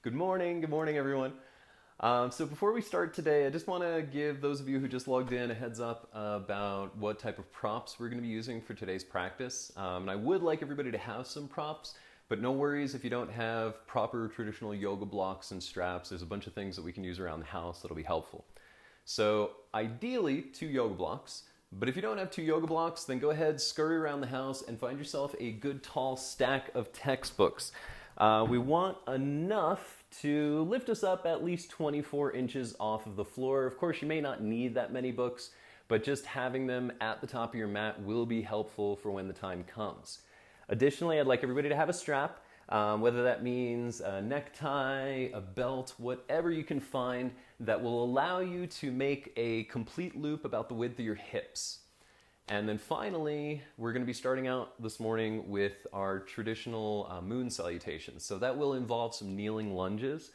Good morning everyone. So before we start today, I just want to give those of you who just logged in a heads up about what type of props we're going to be using for today's practice. And I would like everybody to have some props, but no worries if you don't have proper traditional yoga blocks and straps. There's a bunch of things that we can use around the house that'll be helpful. So ideally 2 yoga blocks, but if you don't have 2 yoga blocks, then go ahead, scurry around the house and find yourself a good tall stack of textbooks. We want enough to lift us up at least 24 inches off of the floor. Of course, you may not need that many books, but just having them at the top of your mat will be helpful for when the time comes. Additionally, I'd like everybody to have a strap, whether that means a necktie, a belt, whatever you can find that will allow you to make a complete loop about the width of your hips. And then finally, we're going to be starting out this morning with our traditional moon salutations. So that will involve some kneeling lunges.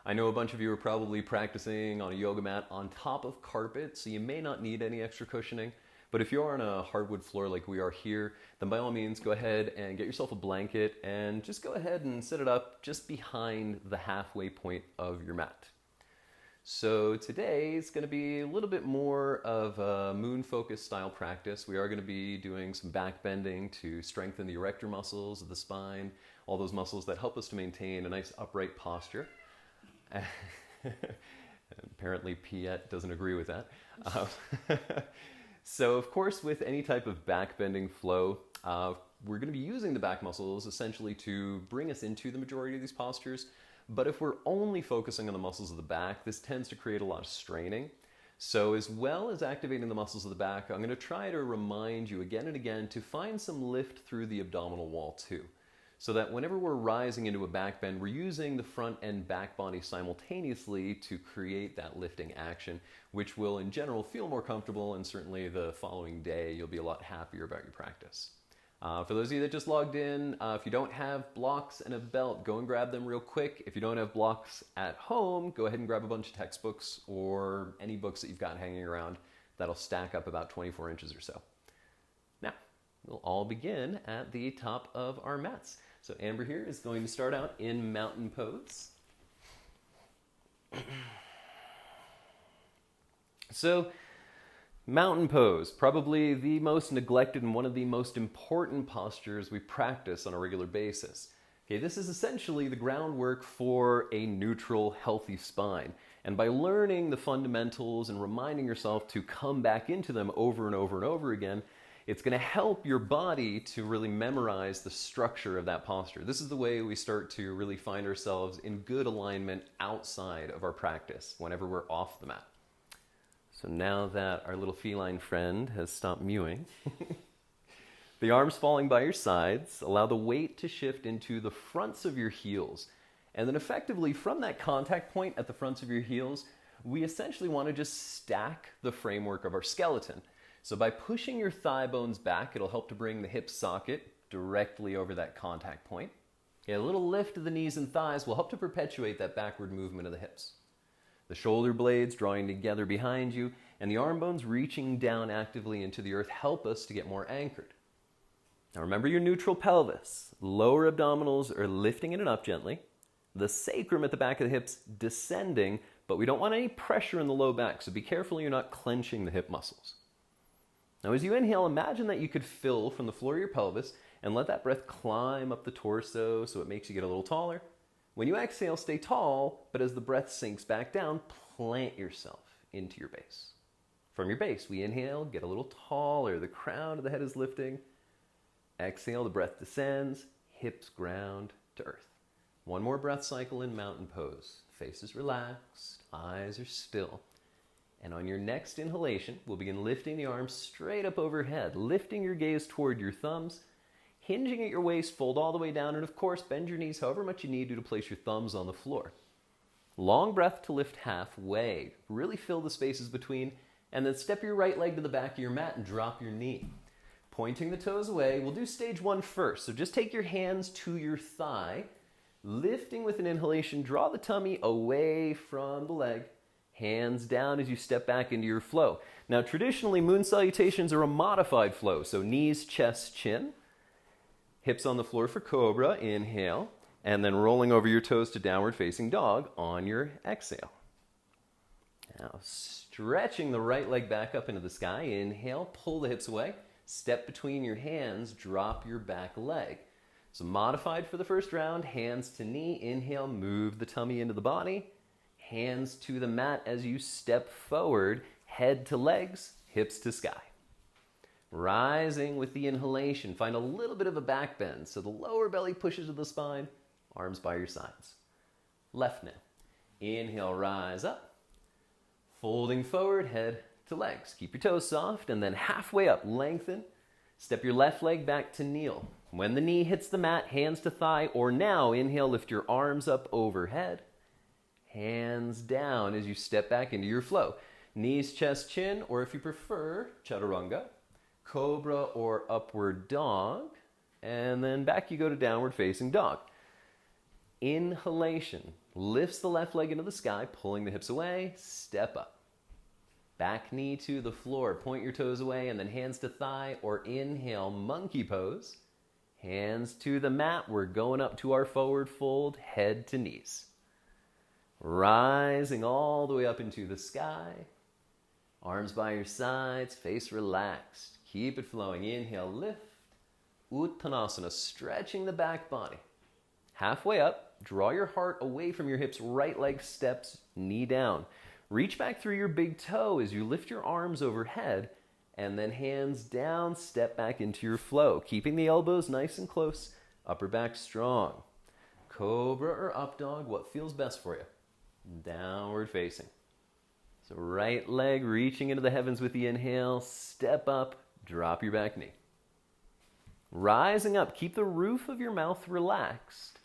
I know a bunch of you are probably practicing on a yoga mat on top of carpet, so you may not need any extra cushioning. But if you're on a hardwood floor like we are here, then by all means go ahead and get yourself a blanket and just go ahead and set it up just behind the halfway point of your mat. So today is going to be a little bit more of a moon-focused style practice. We are going to be doing some back bending to strengthen the erector muscles of the spine, all those muscles that help us to maintain a nice upright posture. Apparently Piet doesn't agree with that. So of course, with any type of back bending flow, we're going to be using the back muscles essentially to bring us into the majority of these postures. But if we're only focusing on the muscles of the back, this tends to create a lot of straining. So as well as activating the muscles of the back, I'm going to try to remind you again and again to find some lift through the abdominal wall too. So that whenever we're rising into a back bend, we're using the front and back body simultaneously to create that lifting action, which will in general feel more comfortable, and certainly the following day you'll be a lot happier about your practice. For those of you that just logged in, if you don't have blocks and a belt, go and grab them real quick. If you don't have blocks at home, go ahead and grab a bunch of textbooks or any books that you've got hanging around. That'll stack up about 24 inches or so. Now, we'll all begin at the top of our mats. So Amber here is going to start out in mountain pose. So, mountain pose, probably the most neglected and one of the most important postures we practice on a regular basis. Okay, this is essentially the groundwork for a neutral, healthy spine. And by learning the fundamentals and reminding yourself to come back into them over and over and over again, it's going to help your body to really memorize the structure of that posture. This is the way we start to really find ourselves in good alignment outside of our practice whenever we're off the mat. So now that our little feline friend has stopped mewing, the arms falling by your sides, allow the weight to shift into the fronts of your heels. And then effectively from that contact point at the fronts of your heels, we essentially want to just stack the framework of our skeleton. So by pushing your thigh bones back, it'll help to bring the hip socket directly over that contact point. Okay, a little lift of the knees and thighs will help to perpetuate that backward movement of the hips. The shoulder blades drawing together behind you and the arm bones reaching down actively into the earth help us to get more anchored. Now remember your neutral pelvis. Lower abdominals are lifting in and up gently. The sacrum at the back of the hips descending, but we don't want any pressure in the low back, so be careful you're not clenching the hip muscles. Now as you inhale, imagine that you could fill from the floor of your pelvis and let that breath climb up the torso so it makes you get a little taller. When you exhale, stay tall, but as the breath sinks back down, plant yourself into your base. From your base, we inhale, get a little taller, the crown of the head is lifting. Exhale, the breath descends, hips ground to earth. One more breath cycle in mountain pose. Face is relaxed, eyes are still. And on your next inhalation, we'll begin lifting the arms straight up overhead, lifting your gaze toward your thumbs, hinging at your waist, fold all the way down, and of course, bend your knees however much you need to place your thumbs on the floor. Long breath to lift halfway. Really fill the spaces between, and then step your right leg to the back of your mat and drop your knee. Pointing the toes away, we'll do stage 1 first. So just take your hands to your thigh, lifting with an inhalation, draw the tummy away from the leg, hands down as you step back into your flow. Now traditionally, moon salutations are a modified flow, so knees, chest, chin. Hips on the floor for cobra, inhale. And then rolling over your toes to downward facing dog on your exhale. Now, stretching the right leg back up into the sky. Inhale, pull the hips away. Step between your hands, drop your back leg. So modified for the first round, hands to knee. Inhale, move the tummy into the body. Hands to the mat as you step forward, head to legs, hips to sky. Rising with the inhalation, find a little bit of a back bend. So the lower belly pushes to the spine, arms by your sides. Left now. Inhale, rise up. Folding forward, head to legs. Keep your toes soft, and then halfway up, lengthen. Step your left leg back to kneel. When the knee hits the mat, hands to thigh, or now, inhale, lift your arms up overhead. Hands down as you step back into your flow. Knees, chest, chin, or if you prefer, chaturanga, cobra, or upward dog. And then back you go to downward facing dog. Inhalation lifts the left leg into the sky, pulling the hips away, step up. Back knee to the floor, point your toes away, and then hands to thigh, or inhale, monkey pose. Hands to the mat, we're going up to our forward fold, head to knees. Rising all the way up into the sky. Arms by your sides, face relaxed. Keep it flowing. Inhale, lift. Uttanasana, stretching the back body. Halfway up, draw your heart away from your hips, right leg steps, knee down. Reach back through your big toe as you lift your arms overhead, and then hands down, step back into your flow, keeping the elbows nice and close, upper back strong. Cobra or up dog, what feels best for you? Downward facing. So right leg reaching into the heavens with the inhale, step up, drop your back knee. Rising up, keep the roof of your mouth relaxed.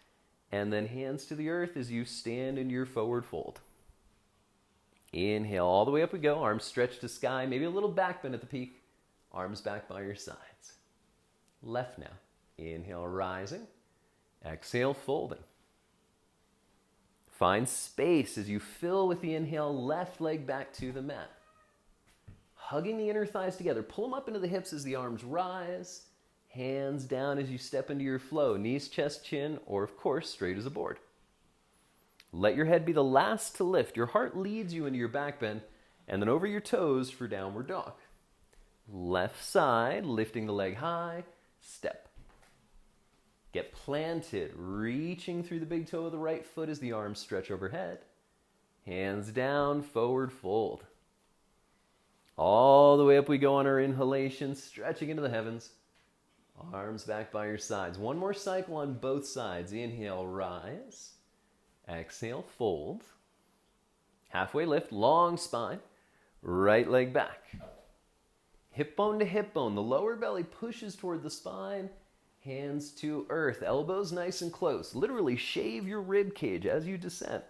And then hands to the earth as you stand in your forward fold. Inhale, all the way up we go. Arms stretched to sky, maybe a little back bend at the peak. Arms back by your sides. Left now. Inhale, rising. Exhale, folding. Find space as you fill with the inhale, left leg back to the mat. Hugging the inner thighs together. Pull them up into the hips as the arms rise. Hands down as you step into your flow. Knees, chest, chin, or of course, straight as a board. Let your head be the last to lift. Your heart leads you into your back bend, and then over your toes for downward dog. Left side, lifting the leg high, step. Get planted, reaching through the big toe of the right foot as the arms stretch overhead. Hands down, forward fold. All the way up we go on our inhalation, stretching into the heavens. Arms back by your sides. One more cycle on both sides. Inhale, rise. Exhale, fold. Halfway lift, long spine. Right leg back. Hip bone to hip bone. The lower belly pushes toward the spine. Hands to earth. Elbows nice and close. Literally shave your rib cage as you descend.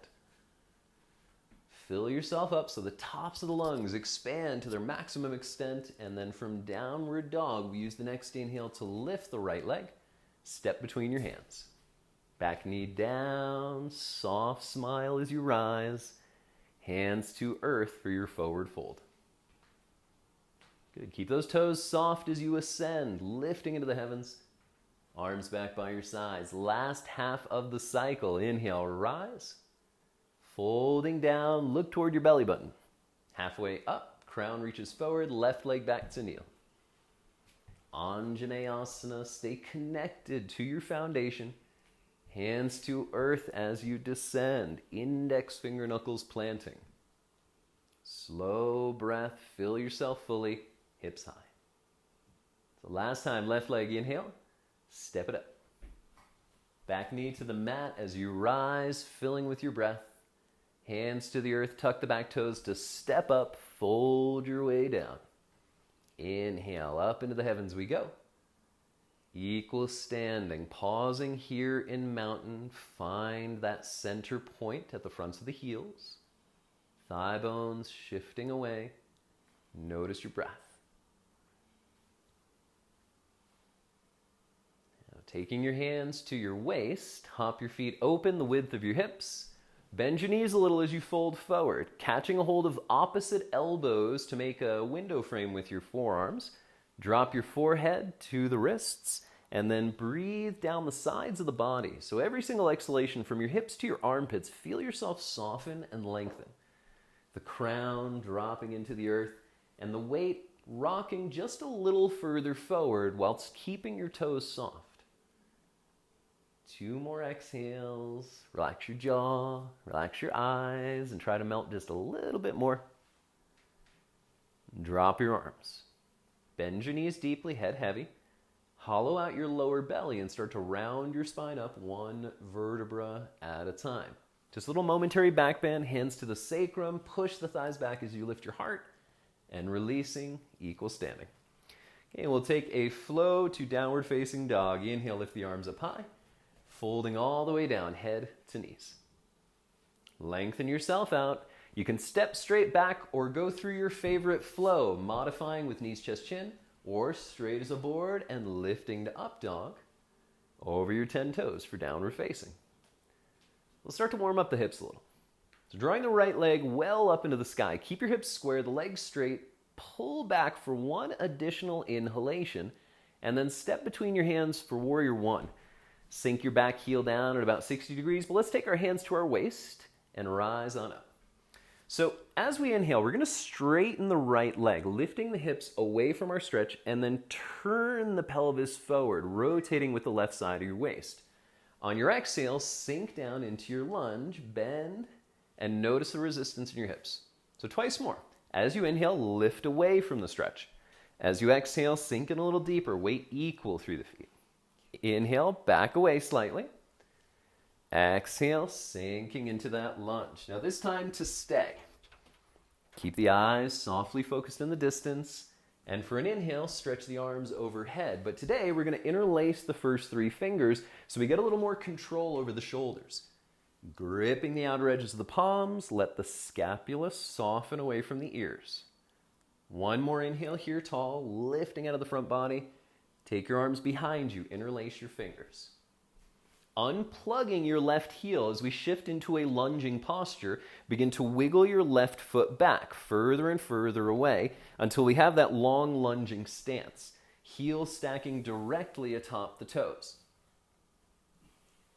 Fill yourself up so the tops of the lungs expand to their maximum extent, and then from downward dog, we use the next inhale to lift the right leg, step between your hands. Back knee down, soft smile as you rise, hands to earth for your forward fold. Good, keep those toes soft as you ascend, lifting into the heavens, arms back by your sides. Last half of the cycle, inhale, rise. Folding down, look toward your belly button. Halfway up, crown reaches forward, left leg back to kneel. Anjaneyasana, stay connected to your foundation. Hands to earth as you descend, index finger knuckles planting. Slow breath, fill yourself fully, hips high. So last time, left leg inhale, step it up. Back knee to the mat as you rise, filling with your breath. Hands to the earth, tuck the back toes to step up, fold your way down. Inhale, up into the heavens we go. Equal standing, pausing here in mountain. Find that center point at the fronts of the heels. Thigh bones shifting away. Notice your breath. Now, taking your hands to your waist, hop your feet open the width of your hips. Bend your knees a little as you fold forward, catching a hold of opposite elbows to make a window frame with your forearms. Drop your forehead to the wrists And then breathe down the sides of the body. So every single exhalation from your hips to your armpits, feel yourself soften and lengthen. The crown dropping into the earth and the weight rocking just a little further forward whilst keeping your toes soft. 2 more exhales. Relax your jaw, relax your eyes, and try to melt just a little bit more. Drop your arms. Bend your knees deeply, head heavy. Hollow out your lower belly and start to round your spine up 1 vertebra at a time. Just a little momentary back bend, hands to the sacrum, push the thighs back as you lift your heart, and releasing, equal standing. Okay, we'll take a flow to downward facing dog. Inhale, lift the arms up high, folding all the way down, head to knees. Lengthen yourself out. You can step straight back or go through your favorite flow, modifying with knees, chest, chin, or straight as a board and lifting to up dog over your 10 toes for downward facing. We'll start to warm up the hips a little. So drawing the right leg well up into the sky. Keep your hips square, the legs straight. Pull back for 1 additional inhalation, and then step between your hands for warrior 1. Sink your back heel down at about 60 degrees, but let's take our hands to our waist and rise on up. So as we inhale, we're going to straighten the right leg, lifting the hips away from our stretch, and then turn the pelvis forward, rotating with the left side of your waist. On your exhale, sink down into your lunge, bend, and notice the resistance in your hips. So twice more. As you inhale, lift away from the stretch. As you exhale, sink in a little deeper, weight equal through the feet. Inhale, back away slightly. Exhale, sinking into that lunge. Now this time to stay. Keep the eyes softly focused in the distance. And for an inhale, stretch the arms overhead. But today we're going to interlace the first 3 fingers so we get a little more control over the shoulders. Gripping the outer edges of the palms, let the scapula soften away from the ears. 1 more inhale here, tall, lifting out of the front body. Take your arms behind you, interlace your fingers. Unplugging your left heel as we shift into a lunging posture, begin to wiggle your left foot back further and further away until we have that long lunging stance. Heel stacking directly atop the toes.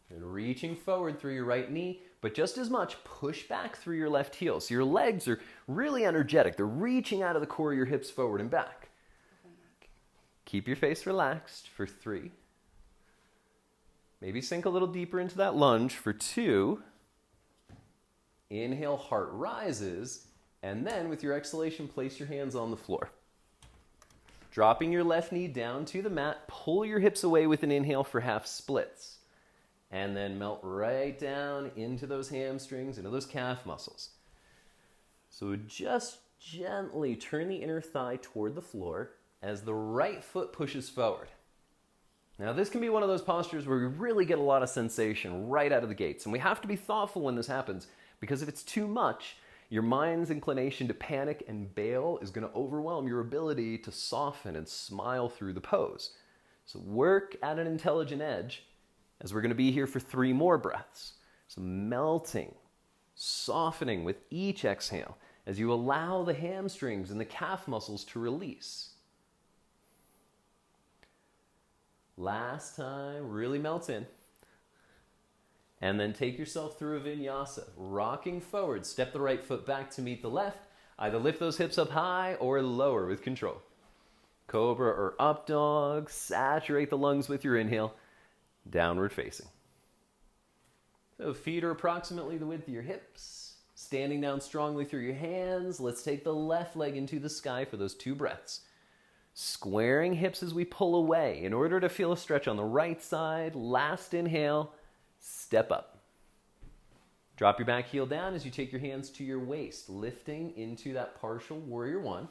And reaching forward through your right knee, but just as much push back through your left heel. So your legs are really energetic. They're reaching out of the core of your hips forward and back. Keep your face relaxed for 3. Maybe sink a little deeper into that lunge for 2. Inhale, heart rises. And then with your exhalation, place your hands on the floor. Dropping your left knee down to the mat, pull your hips away with an inhale for half splits. And then melt right down into those hamstrings, into those calf muscles. So just gently turn the inner thigh toward the floor as the right foot pushes forward. Now this can be one of those postures where we really get a lot of sensation right out of the gates. And we have to be thoughtful when this happens, because if it's too much, your mind's inclination to panic and bail is going to overwhelm your ability to soften and smile through the pose. So work at an intelligent edge, as we're going to be here for 3 more breaths. So melting, softening with each exhale as you allow the hamstrings and the calf muscles to release. Last time, really melt in. And then take yourself through a vinyasa, rocking forward. Step the right foot back to meet the left. Either lift those hips up high or lower with control. Cobra or up dog. Saturate the lungs with your inhale. Downward facing. So feet are approximately the width of your hips. Standing down strongly through your hands. Let's take the left leg into the sky for those 2 breaths. Squaring hips as we pull away. In order to feel a stretch on the right side, last inhale, step up. Drop your back heel down as you take your hands to your waist, lifting into that partial warrior 1.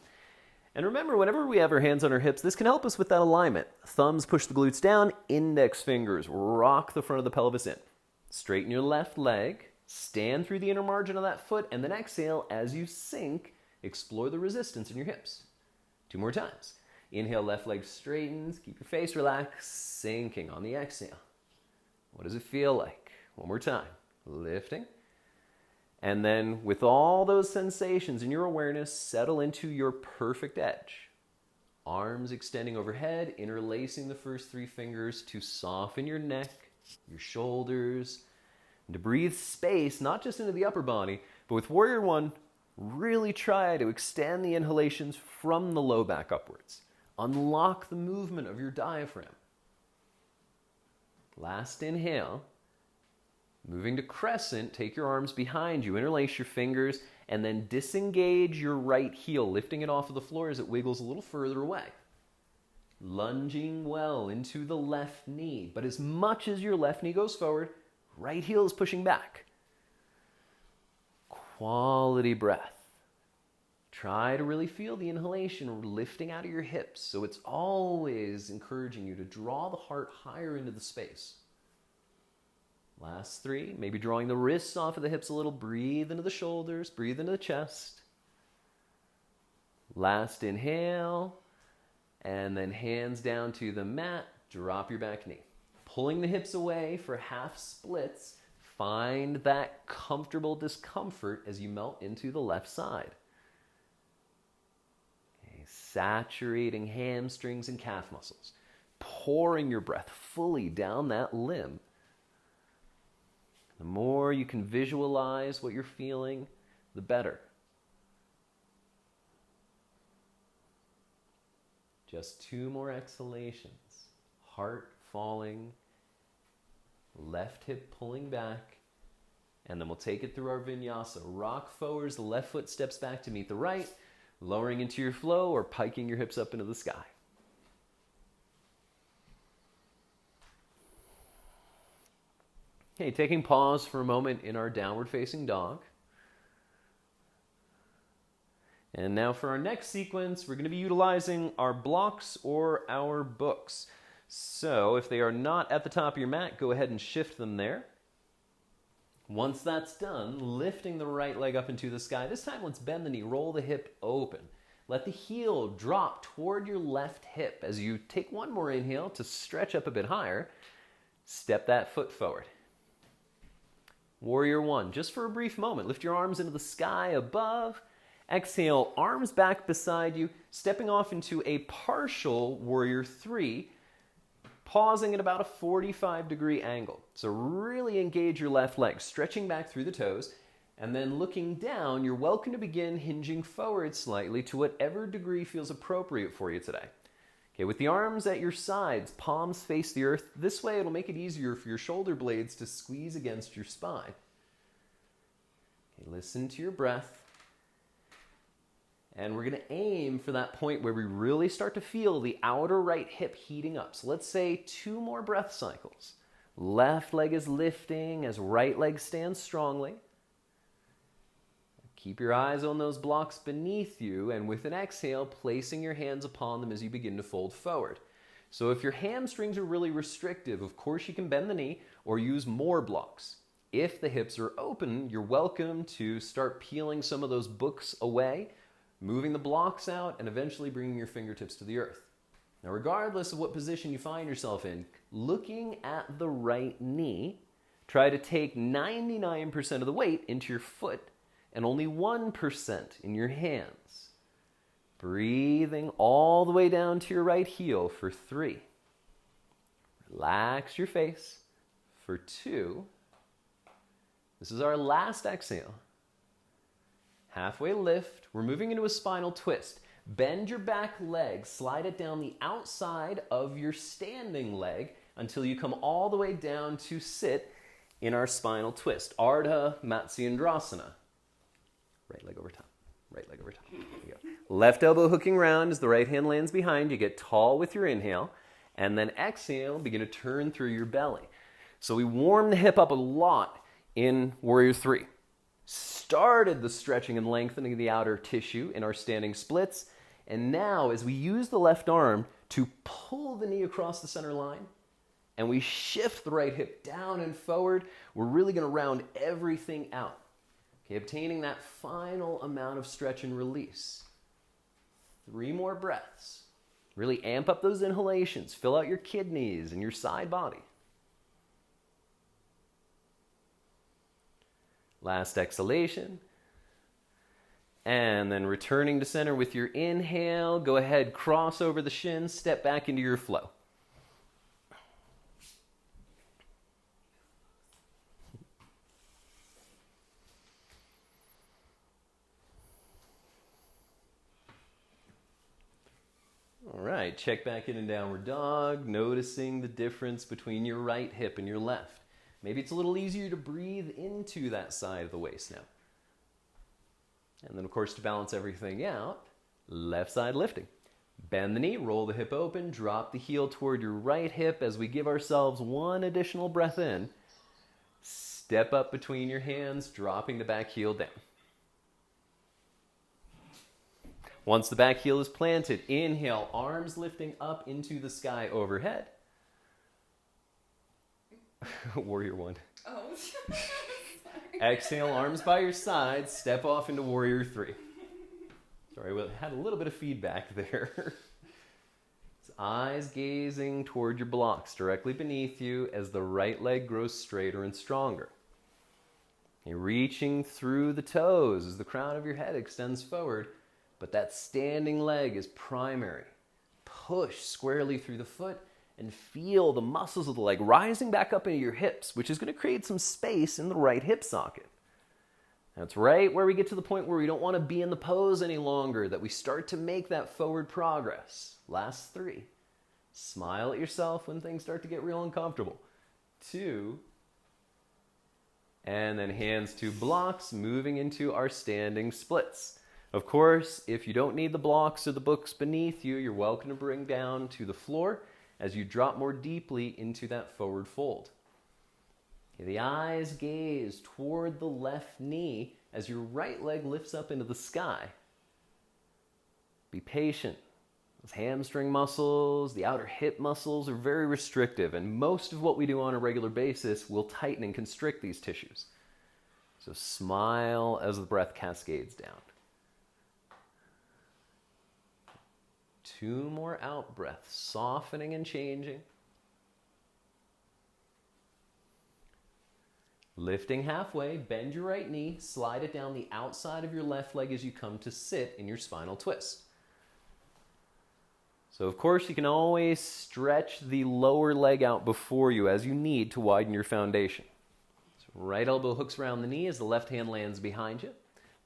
And remember, whenever we have our hands on our hips, this can help us with that alignment. Thumbs push the glutes down, index fingers rock the front of the pelvis in. Straighten your left leg, stand through the inner margin of that foot, and then exhale as you sink. Explore the resistance in your hips. 2 more times. Inhale, left leg straightens, keep your face relaxed, sinking on the exhale. What does it feel like? 1 more time. Lifting. And then with all those sensations in your awareness, settle into your perfect edge. Arms extending overhead, interlacing the first 3 fingers to soften your neck, your shoulders, and to breathe space, not just into the upper body, but with Warrior One, really try to extend the inhalations from the low back upwards. Unlock the movement of your diaphragm. Last inhale. Moving to crescent, take your arms behind you, interlace your fingers, and then disengage your right heel, lifting it off of the floor as it wiggles a little further away. Lunging well into the left knee, but as much as your left knee goes forward, right heel is pushing back. Quality breath. Try to really feel the inhalation lifting out of your hips, so it's always encouraging you to draw the heart higher into the space. Last 3, maybe drawing the wrists off of the hips a little. Breathe into the shoulders, breathe into the chest. Last inhale, and then hands down to the mat, drop your back knee. Pulling the hips away for half splits, find that comfortable discomfort as you melt into the left side. Okay, saturating hamstrings and calf muscles, pouring your breath fully down that limb. The more you can visualize what you're feeling, the better. Just 2 more exhalations. Heart falling, left hip pulling back, and then we'll take it through our vinyasa. Rock forwards, the left foot steps back to meet the right, lowering into your flow or piking your hips up into the sky. Okay, taking pause for a moment in our downward facing dog. And now for our next sequence, we're going to be utilizing our blocks or our books. So if they are not at the top of your mat, go ahead and shift them there. Once that's done, lifting the right leg up into the sky. This time, let's bend the knee, roll the hip open. Let the heel drop toward your left hip. As you take one more inhale to stretch up a bit higher, step that foot forward. Warrior One, just for a brief moment, lift your arms into the sky above. Exhale, arms back beside you, stepping off into a partial Warrior Three, pausing at about a 45-degree angle. So really engage your left leg, stretching back through the toes, and then looking down, you're welcome to begin hinging forward slightly to whatever degree feels appropriate for you today. Okay, with the arms at your sides, palms face the earth. This way it'll make it easier for your shoulder blades to squeeze against your spine. Okay, listen to your breath. And we're going to aim for that point where we really start to feel the outer right hip heating up. So let's say 2 more breath cycles. Left leg is lifting as right leg stands strongly. Keep your eyes on those blocks beneath you, and with an exhale, placing your hands upon them as you begin to fold forward. So if your hamstrings are really restrictive, of course you can bend the knee or use more blocks. If the hips are open, you're welcome to start peeling some of those books away, moving the blocks out, and eventually bringing your fingertips to the earth. Now, regardless of what position you find yourself in, looking at the right knee, try to take 99% of the weight into your foot and only 1% in your hands. Breathing all the way down to your right heel for 3. Relax your face for 2. This is our last exhale. Halfway lift. We're moving into a spinal twist. Bend your back leg, slide it down the outside of your standing leg until you come all the way down to sit in our spinal twist. Ardha Matsyendrasana. Right leg over top. Right leg over top. There you go. Left elbow hooking round as the right hand lands behind. You get tall with your inhale. And then exhale, begin to turn through your belly. So we warm the hip up a lot in Warrior 3. Started the stretching and lengthening of the outer tissue in our standing splits. And now, as we use the left arm to pull the knee across the center line, and we shift the right hip down and forward, we're really going to round everything out. Okay, obtaining that final amount of stretch and release. 3 more breaths. Really amp up those inhalations. Fill out your kidneys and your side body. Last exhalation. And then returning to center with your inhale, go ahead, cross over the shins, step back into your flow. All right, check back in downward dog, noticing the difference between your right hip and your left. Maybe it's a little easier to breathe into that side of the waist now. And then, of course, to balance everything out, left side lifting. Bend the knee, roll the hip open, drop the heel toward your right hip as we give ourselves one additional breath in. Step up between your hands, dropping the back heel down. Once the back heel is planted, inhale, arms lifting up into the sky overhead. Warrior one. Oh, sorry. Exhale, arms by your sides, step off into warrior three. Sorry, we had a little bit of feedback there. Eyes gazing toward your blocks directly beneath you as the right leg grows straighter and stronger. You're reaching through the toes as the crown of your head extends forward, but that standing leg is primary. Push squarely through the foot and feel the muscles of the leg rising back up into your hips, which is going to create some space in the right hip socket. That's right where we get to the point where we don't want to be in the pose any longer, that we start to make that forward progress. Last 3. Smile at yourself when things start to get real uncomfortable. 2. And then hands to blocks, moving into our standing splits. Of course, if you don't need the blocks or the books beneath you, you're welcome to bring down to the floor as you drop more deeply into that forward fold. The eyes gaze toward the left knee as your right leg lifts up into the sky. Be patient. Those hamstring muscles, the outer hip muscles are very restrictive, and most of what we do on a regular basis will tighten and constrict these tissues. So smile as the breath cascades down. 2 more out breaths, softening and changing. Lifting halfway, bend your right knee, slide it down the outside of your left leg as you come to sit in your spinal twist. So of course you can always stretch the lower leg out before you as you need to widen your foundation. So right elbow hooks around the knee as the left hand lands behind you.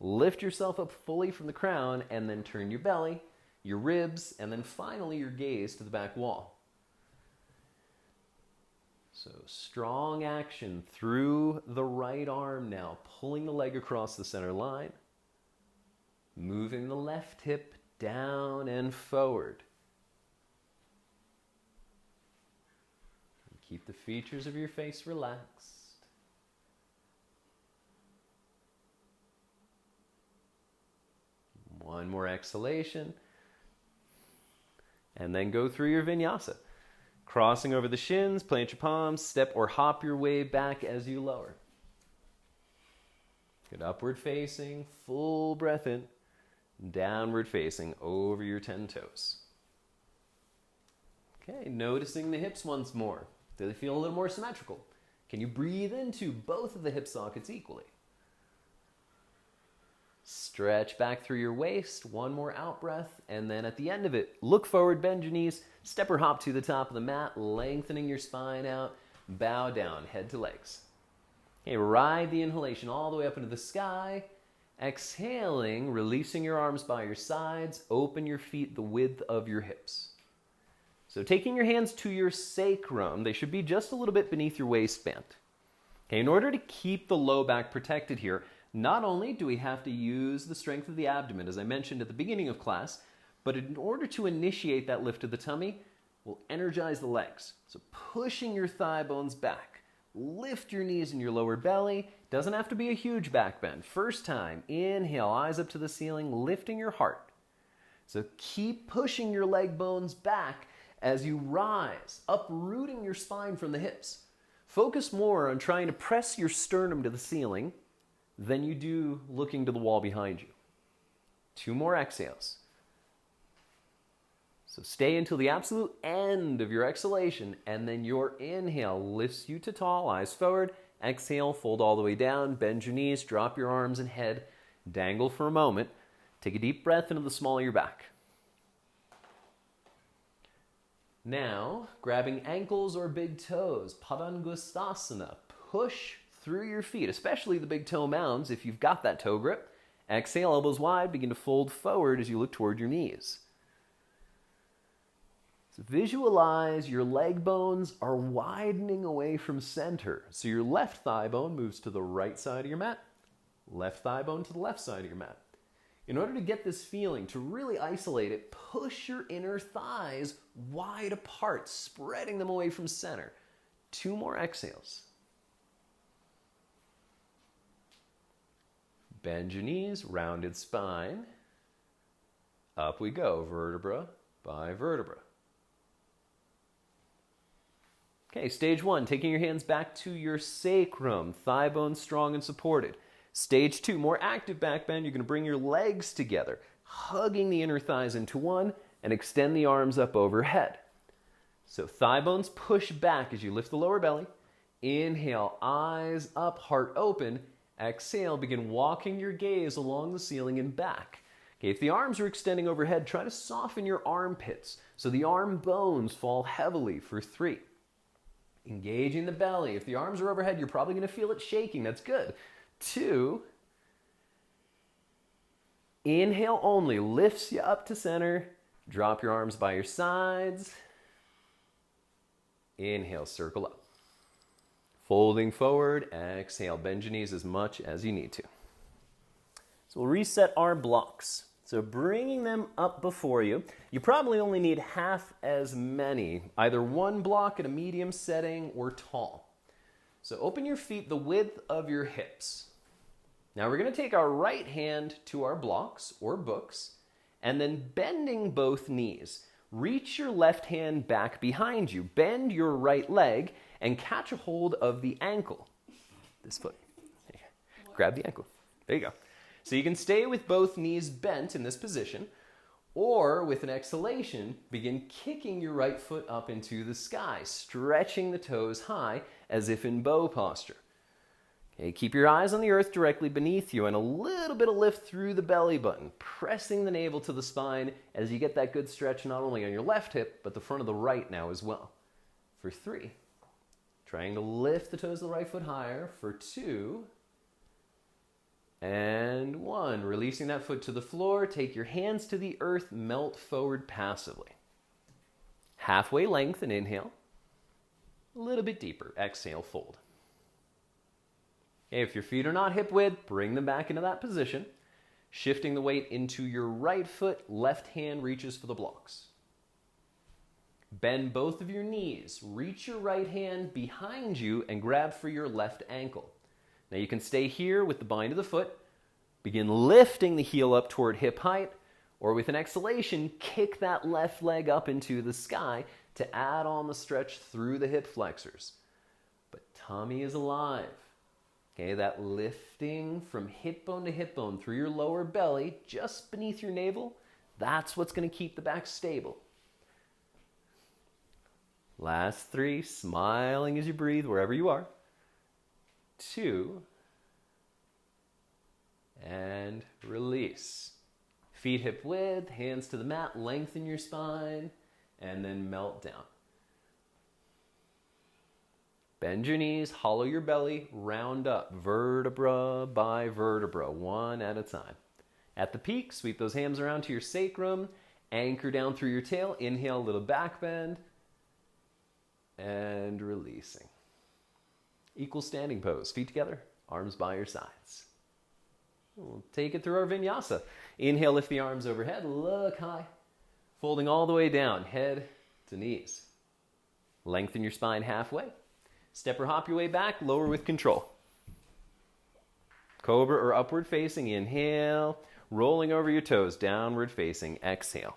Lift yourself up fully from the crown and then turn your belly, your ribs, and then finally your gaze to the back wall. So strong action through the right arm now, pulling the leg across the center line, moving the left hip down and forward. And keep the features of your face relaxed. One more exhalation. And then go through your vinyasa. Crossing over the shins, plant your palms, step or hop your way back as you lower. Good upward facing, full breath in, downward facing over your 10 toes. Okay, noticing the hips once more. Do they feel a little more symmetrical? Can you breathe into both of the hip sockets equally? Stretch back through your waist, one more out breath, and then at the end of it, look forward, bend your knees, step or hop to the top of the mat, lengthening your spine out, bow down, head to legs. Okay, ride the inhalation all the way up into the sky. Exhaling, releasing your arms by your sides, open your feet the width of your hips. So taking your hands to your sacrum, they should be just a little bit beneath your waistband. Okay, in order to keep the low back protected here, not only do we have to use the strength of the abdomen, as I mentioned at the beginning of class, but in order to initiate that lift of the tummy, we'll energize the legs. So pushing your thigh bones back, lift your knees and your lower belly. Doesn't have to be a huge back bend. First time, inhale, eyes up to the ceiling, lifting your heart. So keep pushing your leg bones back as you rise, uprooting your spine from the hips. Focus more on trying to press your sternum to the ceiling than you do looking to the wall behind you. 2 more exhales. So stay until the absolute end of your exhalation, and then your inhale lifts you to tall, eyes forward. Exhale, fold all the way down, bend your knees, drop your arms and head, dangle for a moment. Take a deep breath into the small of your back. Now, grabbing ankles or big toes, Padangustasana. Push through your feet, especially the big toe mounds if you've got that toe grip. Exhale, elbows wide, begin to fold forward as you look toward your knees. So visualize your leg bones are widening away from center. So your left thigh bone moves to the right side of your mat, left thigh bone to the left side of your mat. In order to get this feeling, to really isolate it, push your inner thighs wide apart, spreading them away from center. 2 more exhales. Bend your knees, rounded spine. Up we go, vertebra by vertebra. Okay, stage 1, taking your hands back to your sacrum, thigh bones strong and supported. Stage 2, more active back bend. You're going to bring your legs together, hugging the inner thighs into one, and extend the arms up overhead. So thigh bones push back as you lift the lower belly. Inhale, eyes up, heart open. Exhale, begin walking your gaze along the ceiling and back. Okay, if the arms are extending overhead, try to soften your armpits so the arm bones fall heavily for 3. Engaging the belly. If the arms are overhead, you're probably going to feel it shaking. That's good. 2. Inhale only, lifts you up to center. Drop your arms by your sides. Inhale, circle up. Folding forward, exhale, bend your knees as much as you need to. So we'll reset our blocks. So bringing them up before you, you probably only need half as many, either one block at a medium setting or tall. So open your feet the width of your hips. Now we're going to take our right hand to our blocks or books, and then bending both knees. Reach your left hand back behind you. Bend your right leg and catch a hold of the ankle. This foot. Grab the ankle. There you go. So you can stay with both knees bent in this position, or with an exhalation, begin kicking your right foot up into the sky, stretching the toes high as if in bow posture. Okay, keep your eyes on the earth directly beneath you and a little bit of lift through the belly button, pressing the navel to the spine as you get that good stretch not only on your left hip, but the front of the right now as well. For 3, trying to lift the toes of the right foot higher. For 2, and 1. Releasing that foot to the floor, take your hands to the earth, melt forward passively. Halfway length and inhale. A little bit deeper, exhale, fold. If your feet are not hip width, bring them back into that position. Shifting the weight into your right foot, left hand reaches for the blocks. Bend both of your knees. Reach your right hand behind you and grab for your left ankle. Now you can stay here with the bind of the foot. Begin lifting the heel up toward hip height, or with an exhalation, kick that left leg up into the sky to add on the stretch through the hip flexors. But tummy is alive. Okay, that lifting from hip bone to hip bone through your lower belly, just beneath your navel, that's what's going to keep the back stable. Last 3, smiling as you breathe wherever you are. 2, and release. Feet hip width, hands to the mat, lengthen your spine, and then melt down. Bend your knees, hollow your belly, round up, vertebra by vertebra, one at a time. At the peak, sweep those hands around to your sacrum, anchor down through your tail, inhale, a little back bend, and releasing. Equal standing pose, feet together, arms by your sides. We'll take it through our vinyasa. Inhale, lift the arms overhead, look high, folding all the way down, head to knees. Lengthen your spine halfway. Step or hop your way back, lower with control. Cobra or upward facing, inhale. Rolling over your toes, downward facing, exhale.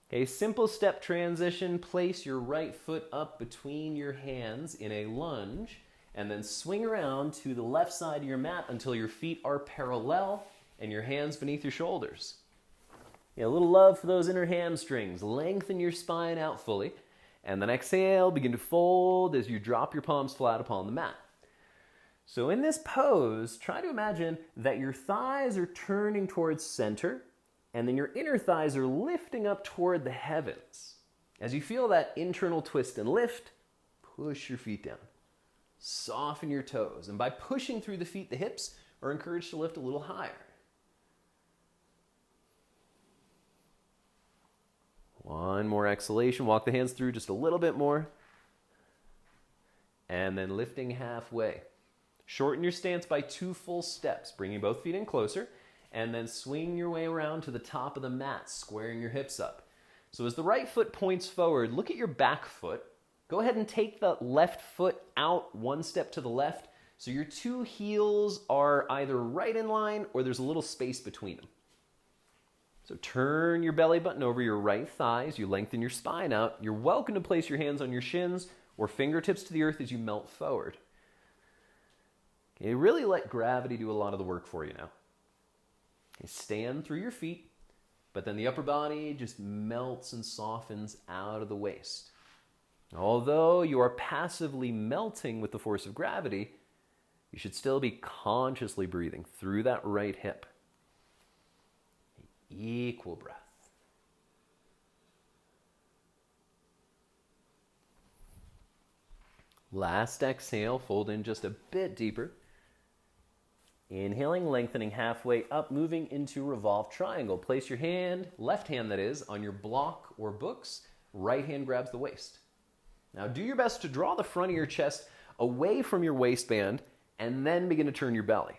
Okay, simple step transition. Place your right foot up between your hands in a lunge, and then swing around to the left side of your mat until your feet are parallel and your hands beneath your shoulders. Yeah, a little love for those inner hamstrings. Lengthen your spine out fully. And then exhale, begin to fold as you drop your palms flat upon the mat. So in this pose, try to imagine that your thighs are turning towards center, and then your inner thighs are lifting up toward the heavens. As you feel that internal twist and lift, push your feet down. Soften your toes, and by pushing through the feet, the hips are encouraged to lift a little higher. One more exhalation. Walk the hands through just a little bit more. And then lifting halfway. Shorten your stance by 2 full steps, bringing both feet in closer, and then swing your way around to the top of the mat, squaring your hips up. So as the right foot points forward, look at your back foot. Go ahead and take the left foot out 1 step to the left, so your 2 heels are either right in line or there's a little space between them. So turn your belly button over your right thigh as you lengthen your spine out. You're welcome to place your hands on your shins or fingertips to the earth as you melt forward. Okay, really let gravity do a lot of the work for you now. Okay, stand through your feet, but then the upper body just melts and softens out of the waist. Although you are passively melting with the force of gravity, you should still be consciously breathing through that right hip. Equal breath. Last exhale, fold in just a bit deeper. Inhaling, lengthening halfway up, moving into revolved triangle. Place your hand, left hand that is, on your block or books. Right hand grabs the waist. Now do your best to draw the front of your chest away from your waistband and then begin to turn your belly.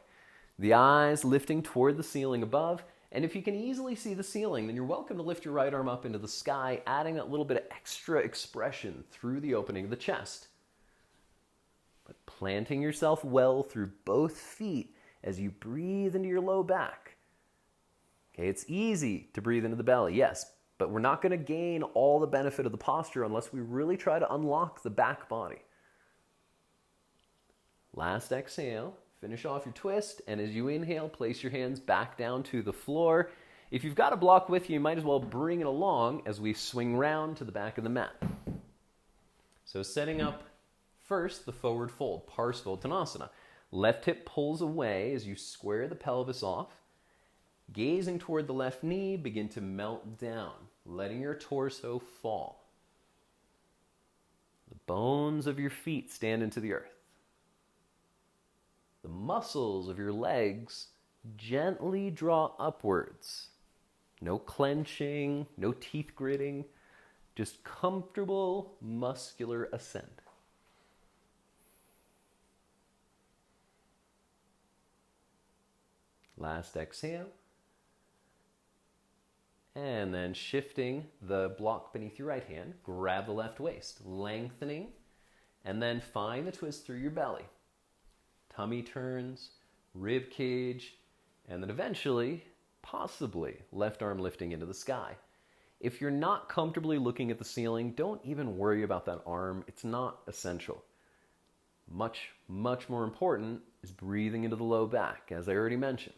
The eyes lifting toward the ceiling above. And if you can easily see the ceiling, then you're welcome to lift your right arm up into the sky, adding that little bit of extra expression through the opening of the chest. But planting yourself well through both feet as you breathe into your low back. Okay, it's easy to breathe into the belly, yes, but we're not going to gain all the benefit of the posture unless we really try to unlock the back body. Last exhale. Finish off your twist, and as you inhale, place your hands back down to the floor. If you've got a block with you, you might as well bring it along as we swing round to the back of the mat. So setting up first the forward fold, Parsvottanasana. Left hip pulls away as you square the pelvis off. Gazing toward the left knee, begin to melt down, letting your torso fall. The bones of your feet stand into the earth. The muscles of your legs gently draw upwards. No clenching, no teeth gritting, just comfortable muscular ascent. Last exhale. And then shifting the block beneath your right hand, grab the left waist, lengthening, and then find the twist through your belly. Tummy turns, rib cage, and then eventually, possibly, left arm lifting into the sky. If you're not comfortably looking at the ceiling, don't even worry about that arm. It's not essential. Much, much more important is breathing into the low back, as I already mentioned.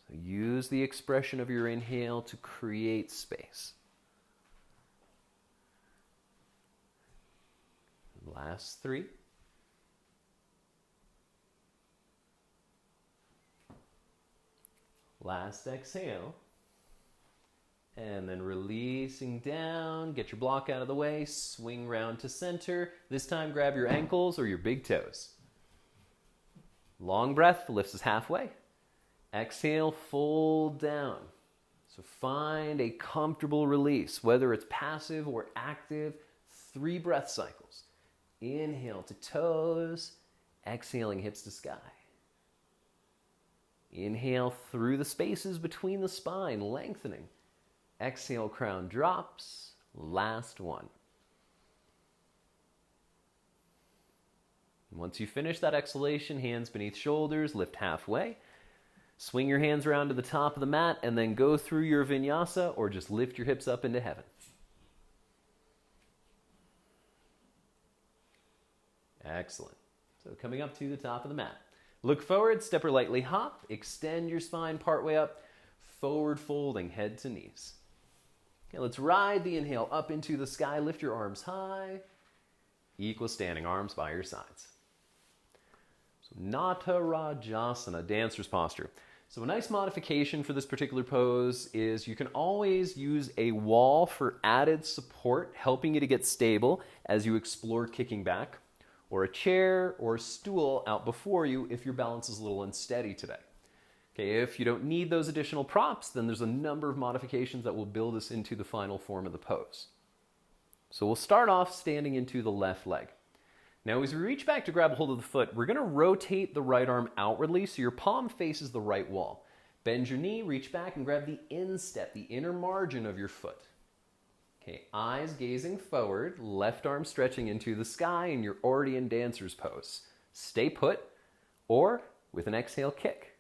So use the expression of your inhale to create space. Last 3. Last exhale. And then releasing down, get your block out of the way, swing round to center. This time grab your ankles or your big toes. Long breath lifts us halfway. Exhale, fold down. So find a comfortable release, whether it's passive or active. 3 breath cycles. Inhale to toes, exhaling hips to sky. Inhale through the spaces between the spine, lengthening. Exhale, crown drops. Last one. Once you finish that exhalation, hands beneath shoulders, lift halfway. Swing your hands around to the top of the mat and then go through your vinyasa or just lift your hips up into heaven. Excellent. So coming up to the top of the mat. Look forward, step or lightly hop, extend your spine partway up, forward folding head to knees. Okay, let's ride the inhale up into the sky, lift your arms high, equal standing, arms by your sides. So Natarajasana, dancer's posture. So a nice modification for this particular pose is you can always use a wall for added support, helping you to get stable as you explore kicking back, or a chair or a stool out before you if your balance is a little unsteady today. Okay, if you don't need those additional props, then there's a number of modifications that will build us into the final form of the pose. So we'll start off standing into the left leg. Now as we reach back to grab a hold of the foot, we're going to rotate the right arm outwardly so your palm faces the right wall. Bend your knee, reach back, and grab the instep, the inner margin of your foot. Okay, eyes gazing forward, left arm stretching into the sky, and you're already in dancer's pose. Stay put, or with an exhale, kick.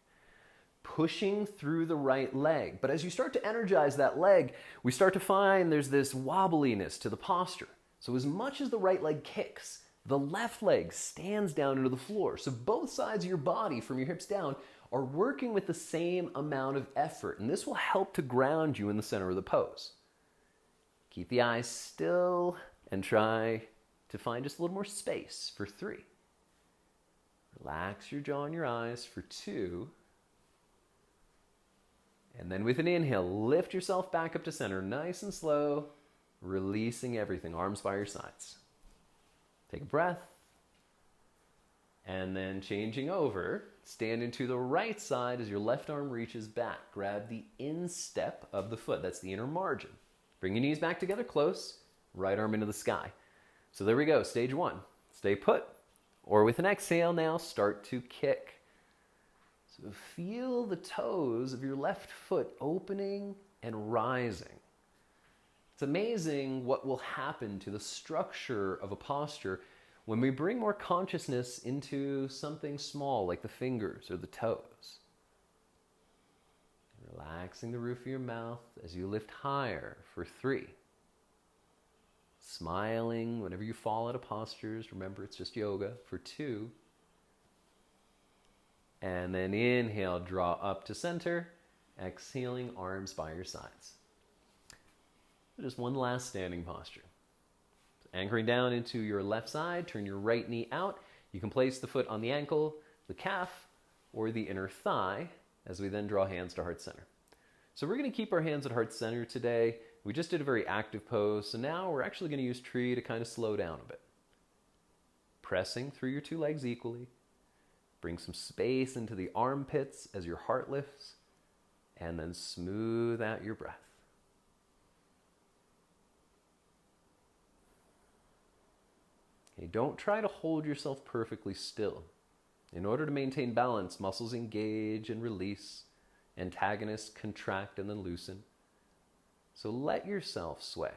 Pushing through the right leg. But as you start to energize that leg, we start to find there's this wobbliness to the posture. So as much as the right leg kicks, the left leg stands down into the floor. So both sides of your body from your hips down are working with the same amount of effort. And this will help to ground you in the center of the pose. Keep the eyes still and try to find just a little more space for 3. Relax your jaw and your eyes for 2. And then with an inhale, lift yourself back up to center, nice and slow, releasing everything, arms by your sides. Take a breath. And then changing over, stand into the right side as your left arm reaches back. Grab the instep of the foot, that's the inner margin. Bring your knees back together close, right arm into the sky. So there we go, stage 1. Stay put, or with an exhale now, start to kick. So feel the toes of your left foot opening and rising. It's amazing what will happen to the structure of a posture when we bring more consciousness into something small like the fingers or the toes. Relaxing the roof of your mouth as you lift higher for 3. Smiling whenever you fall out of postures. Remember, it's just yoga for 2. And then inhale, draw up to center. Exhaling, arms by your sides. Just one last standing posture. Anchoring down into your left side, turn your right knee out. You can place the foot on the ankle, the calf, or the inner thigh as we then draw hands to heart center. So we're going to keep our hands at heart center today. We just did a very active pose, so now we're actually going to use tree to kind of slow down a bit. Pressing through your 2 legs equally. Bring some space into the armpits as your heart lifts, and then smooth out your breath. Okay, don't try to hold yourself perfectly still. In order to maintain balance, muscles engage and release, antagonists contract and then loosen. So let yourself sway.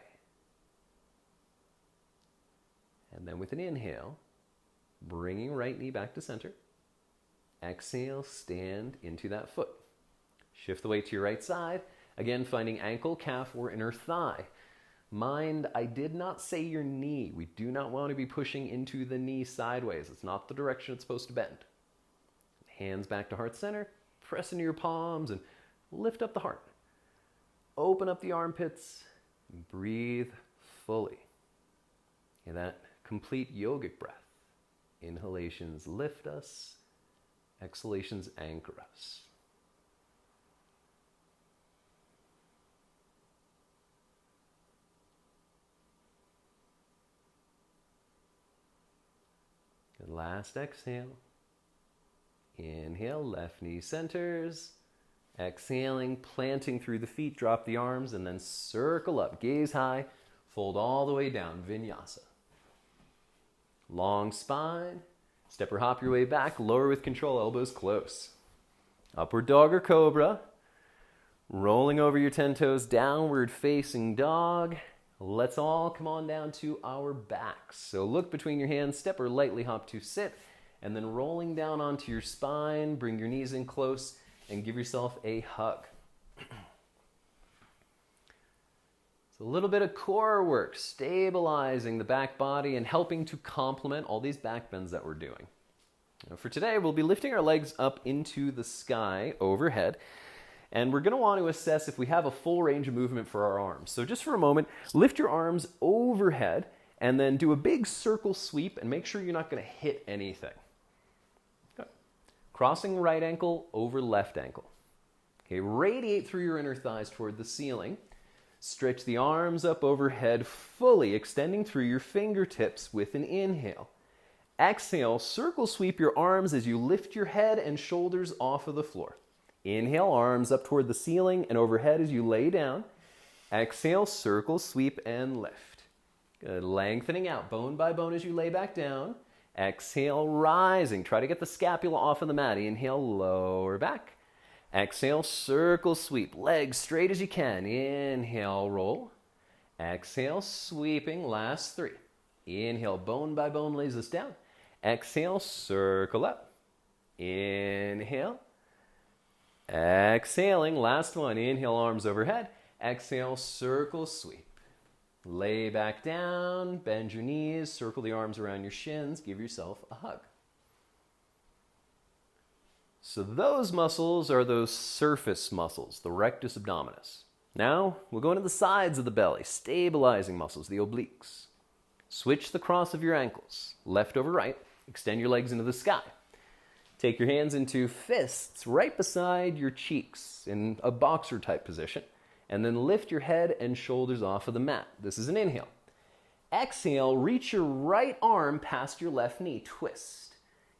And then with an inhale, bringing right knee back to center. Exhale, stand into that foot. Shift the weight to your right side. Again, finding ankle, calf, or inner thigh. Mind, I did not say your knee. We do not want to be pushing into the knee sideways. It's not the direction it's supposed to bend. Hands back to heart center. Press into your palms and lift up the heart. Open up the armpits. And breathe fully. And that complete yogic breath. Inhalations lift us. Exhalations anchor us. Good. Last exhale. Inhale, left knee centers. Exhaling, planting through the feet, drop the arms, and then circle up. Gaze high, fold all the way down, vinyasa. Long spine. Step or hop your way back, lower with control, elbows close. Upward dog or cobra. Rolling over your 10 toes, downward facing dog. Let's all come on down to our backs. So look between your hands, step or lightly hop to sit, and then rolling down onto your spine, bring your knees in close, and give yourself a hug. A little bit of core work, stabilizing the back body and helping to complement all these back bends that we're doing. Now for today, we'll be lifting our legs up into the sky overhead, and we're going to want to assess if we have a full range of movement for our arms. So just for a moment, lift your arms overhead and then do a big circle sweep and make sure you're not going to hit anything. Good. Crossing right ankle over left ankle. Okay, radiate through your inner thighs toward the ceiling. Stretch the arms up overhead, fully extending through your fingertips with an inhale. Exhale, circle sweep your arms as you lift your head and shoulders off of the floor. Inhale, arms up toward the ceiling and overhead as you lay down. Exhale, circle, sweep, and lift. Good. Lengthening out bone by bone as you lay back down. Exhale, rising. Try to get the scapula off of the mat. Inhale, lower back. Exhale, circle, sweep. Legs straight as you can. Inhale, roll. Exhale, sweeping. Last 3. Inhale, bone by bone lays us down. Exhale, circle up. Inhale. Exhaling, last 1. Inhale, arms overhead. Exhale, circle, sweep. Lay back down, bend your knees, circle the arms around your shins, give yourself a hug. So those muscles are those surface muscles, the rectus abdominis. Now we'll go into the sides of the belly, stabilizing muscles, the obliques. Switch the cross of your ankles, left over right, extend your legs into the sky. Take your hands into fists right beside your cheeks in a boxer type position. And then lift your head and shoulders off of the mat. This is an inhale. Exhale, reach your right arm past your left knee. Twist.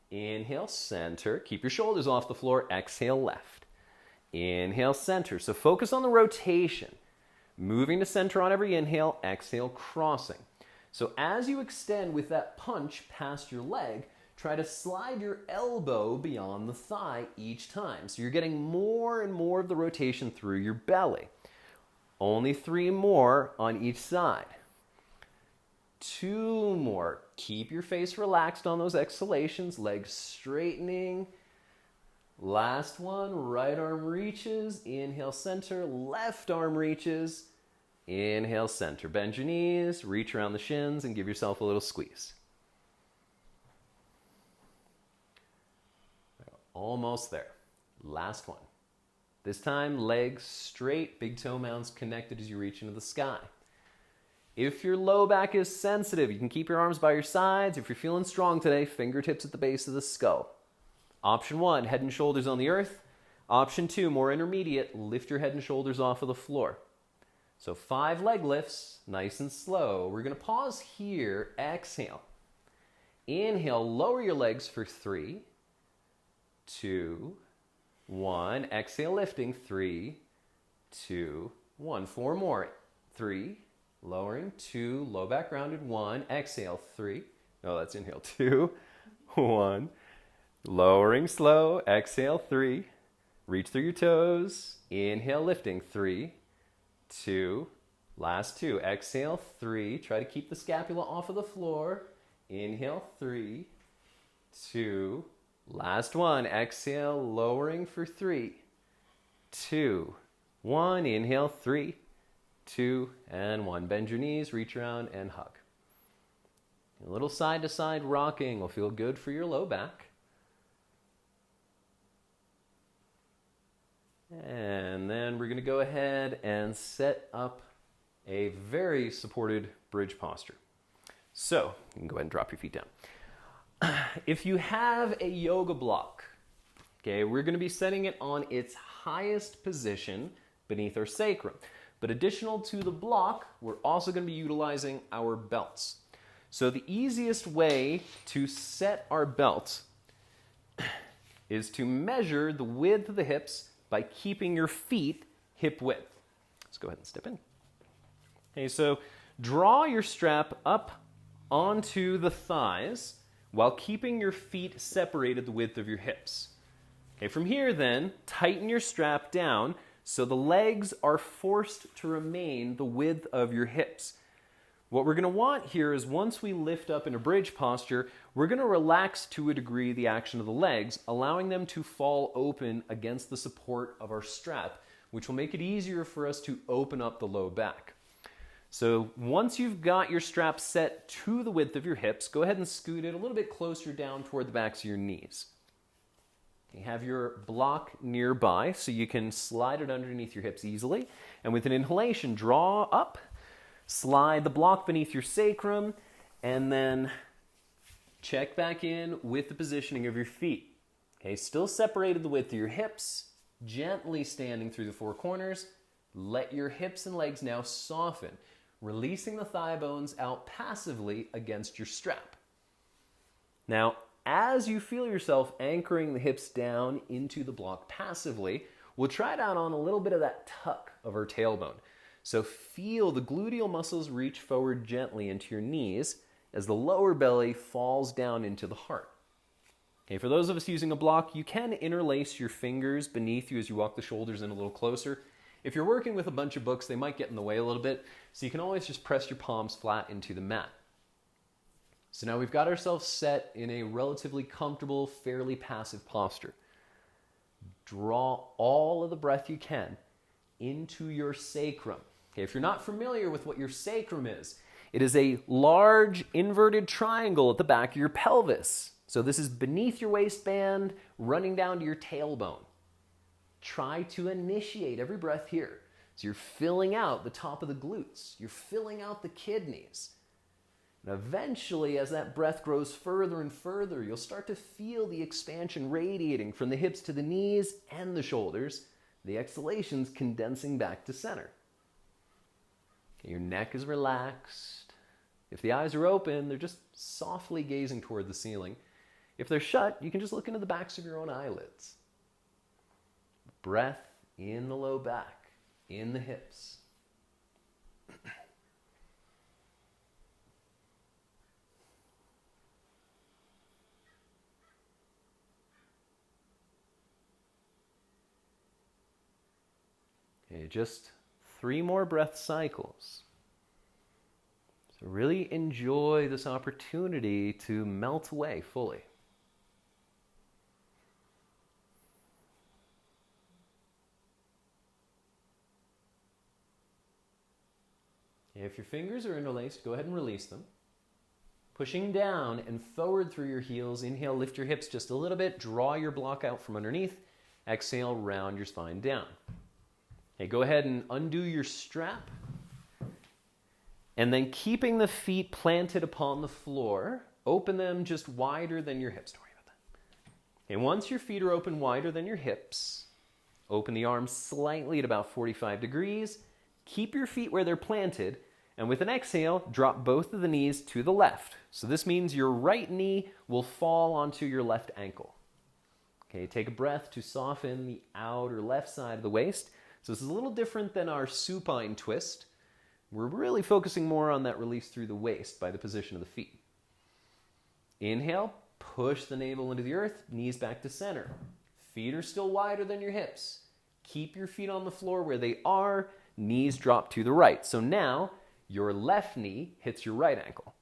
Inhale, center. Keep your shoulders off the floor. Exhale, left. Inhale, center. So focus on the rotation. Moving to center on every inhale. Exhale, crossing. So as you extend with that punch past your leg, try to slide your elbow beyond the thigh each time. So you're getting more and more of the rotation through your belly. Only 3 more on each side. 2 more. Keep your face relaxed on those exhalations, legs straightening. Last one, right arm reaches, inhale center, left arm reaches, inhale center. Bend your knees, reach around the shins, and give yourself a little squeeze. Almost there. Last one. This time, legs straight, big toe mounds connected as you reach into the sky. If your low back is sensitive, you can keep your arms by your sides. If you're feeling strong today, fingertips at the base of the skull. Option 1, head and shoulders on the earth. Option 2, more intermediate, lift your head and shoulders off of the floor. So 5 leg lifts, nice and slow. We're going to pause here, exhale. Inhale, lower your legs for 3, 2, 1. Exhale, lifting. 3, 2, 1. 4 more. 3, lowering. 2, low back rounded. 1. Exhale. 3. No, that's inhale. 2, 1. Lowering slow. Exhale. 3. Reach through your toes. Inhale, lifting. 3, 2. Last 2. Exhale. 3. Try to keep the scapula off of the floor. Inhale. 3, 2. Last 1. Exhale, lowering for 3, 2, 1. Inhale, 3, 2, and 1. Bend your knees, reach around, and hug. A little side-to-side rocking will feel good for your low back. And then we're going to go ahead and set up a very supported bridge posture. So, you can go ahead and drop your feet down. If you have a yoga block, okay, we're going to be setting it on its highest position beneath our sacrum. But additional to the block, we're also going to be utilizing our belts. So the easiest way to set our belts is to measure the width of the hips by keeping your feet hip width. Let's go ahead and step in. Okay, so draw your strap up onto the thighs while keeping your feet separated the width of your hips. Okay, from here then, tighten your strap down so the legs are forced to remain the width of your hips. What we're going to want here is once we lift up in a bridge posture, we're going to relax to a degree the action of the legs, allowing them to fall open against the support of our strap, which will make it easier for us to open up the low back. So once you've got your strap set to the width of your hips, go ahead and scoot it a little bit closer down toward the backs of your knees. You have your block nearby so you can slide it underneath your hips easily. And with an inhalation, draw up, slide the block beneath your sacrum, and then check back in with the positioning of your feet. Okay, still separated the width of your hips, gently standing through the four corners. Let your hips and legs now soften, releasing the thigh bones out passively against your strap. Now, as you feel yourself anchoring the hips down into the block passively, we'll try it out on a little bit of that tuck of our tailbone. So feel the gluteal muscles reach forward gently into your knees as the lower belly falls down into the heart. Okay, for those of us using a block, you can interlace your fingers beneath you as you walk the shoulders in a little closer. If you're working with a bunch of books, they might get in the way a little bit, so you can always just press your palms flat into the mat. So now we've got ourselves set in a relatively comfortable, fairly passive posture. Draw all of the breath you can into your sacrum. Okay, if you're not familiar with what your sacrum is, it is a large inverted triangle at the back of your pelvis. So this is beneath your waistband, running down to your tailbone. Try to initiate every breath here. So you're filling out the top of the glutes. You're filling out the kidneys. And eventually, as that breath grows further and further, you'll start to feel the expansion radiating from the hips to the knees and the shoulders, the exhalations condensing back to center. Okay, your neck is relaxed. If the eyes are open, they're just softly gazing toward the ceiling. If they're shut, you can just look into the backs of your own eyelids. Breath in the low back, in the hips. Okay, just 3 more breath cycles. So really enjoy this opportunity to melt away fully. If your fingers are interlaced, go ahead and release them. Pushing down and forward through your heels. Inhale, lift your hips just a little bit. Draw your block out from underneath. Exhale, round your spine down. Okay, go ahead and undo your strap. And then keeping the feet planted upon the floor, open them just wider than your hips. Don't worry about that. Okay, once your feet are open wider than your hips, open the arms slightly at about 45 degrees. Keep your feet where they're planted, and with an exhale, drop both of the knees to the left. So this means your right knee will fall onto your left ankle. Okay, take a breath to soften the outer left side of the waist. So this is a little different than our supine twist. We're really focusing more on that release through the waist by the position of the feet. Inhale, push the navel into the earth, knees back to center. Feet are still wider than your hips. Keep your feet on the floor where they are. Knees drop to the right. So now your left knee hits your right ankle.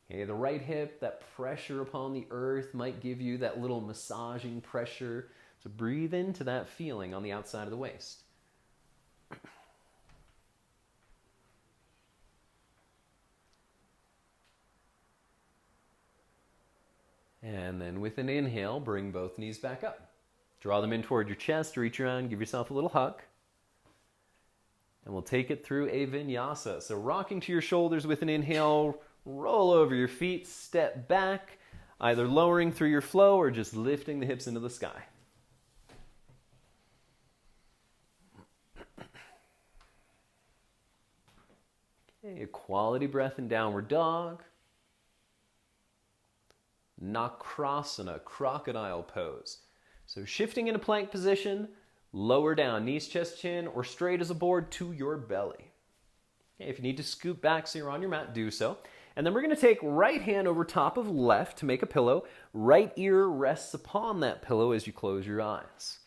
Okay, the right hip, that pressure upon the earth might give you that little massaging pressure. So breathe into that feeling on the outside of the waist. And then with an inhale, bring both knees back up. Draw them in toward your chest, reach around, give yourself a little hug. And we'll take it through a vinyasa. So rocking to your shoulders with an inhale, roll over your feet, step back, either lowering through your flow or just lifting the hips into the sky. Okay, a quality breath in downward dog. Nakrasana, crocodile pose. So shifting into plank position, lower down, knees, chest, chin, or straight as a board to your belly. Okay, if you need to scoot back so you're on your mat, do so. And then we're going to take right hand over top of left to make a pillow. Right ear rests upon that pillow as you close your eyes.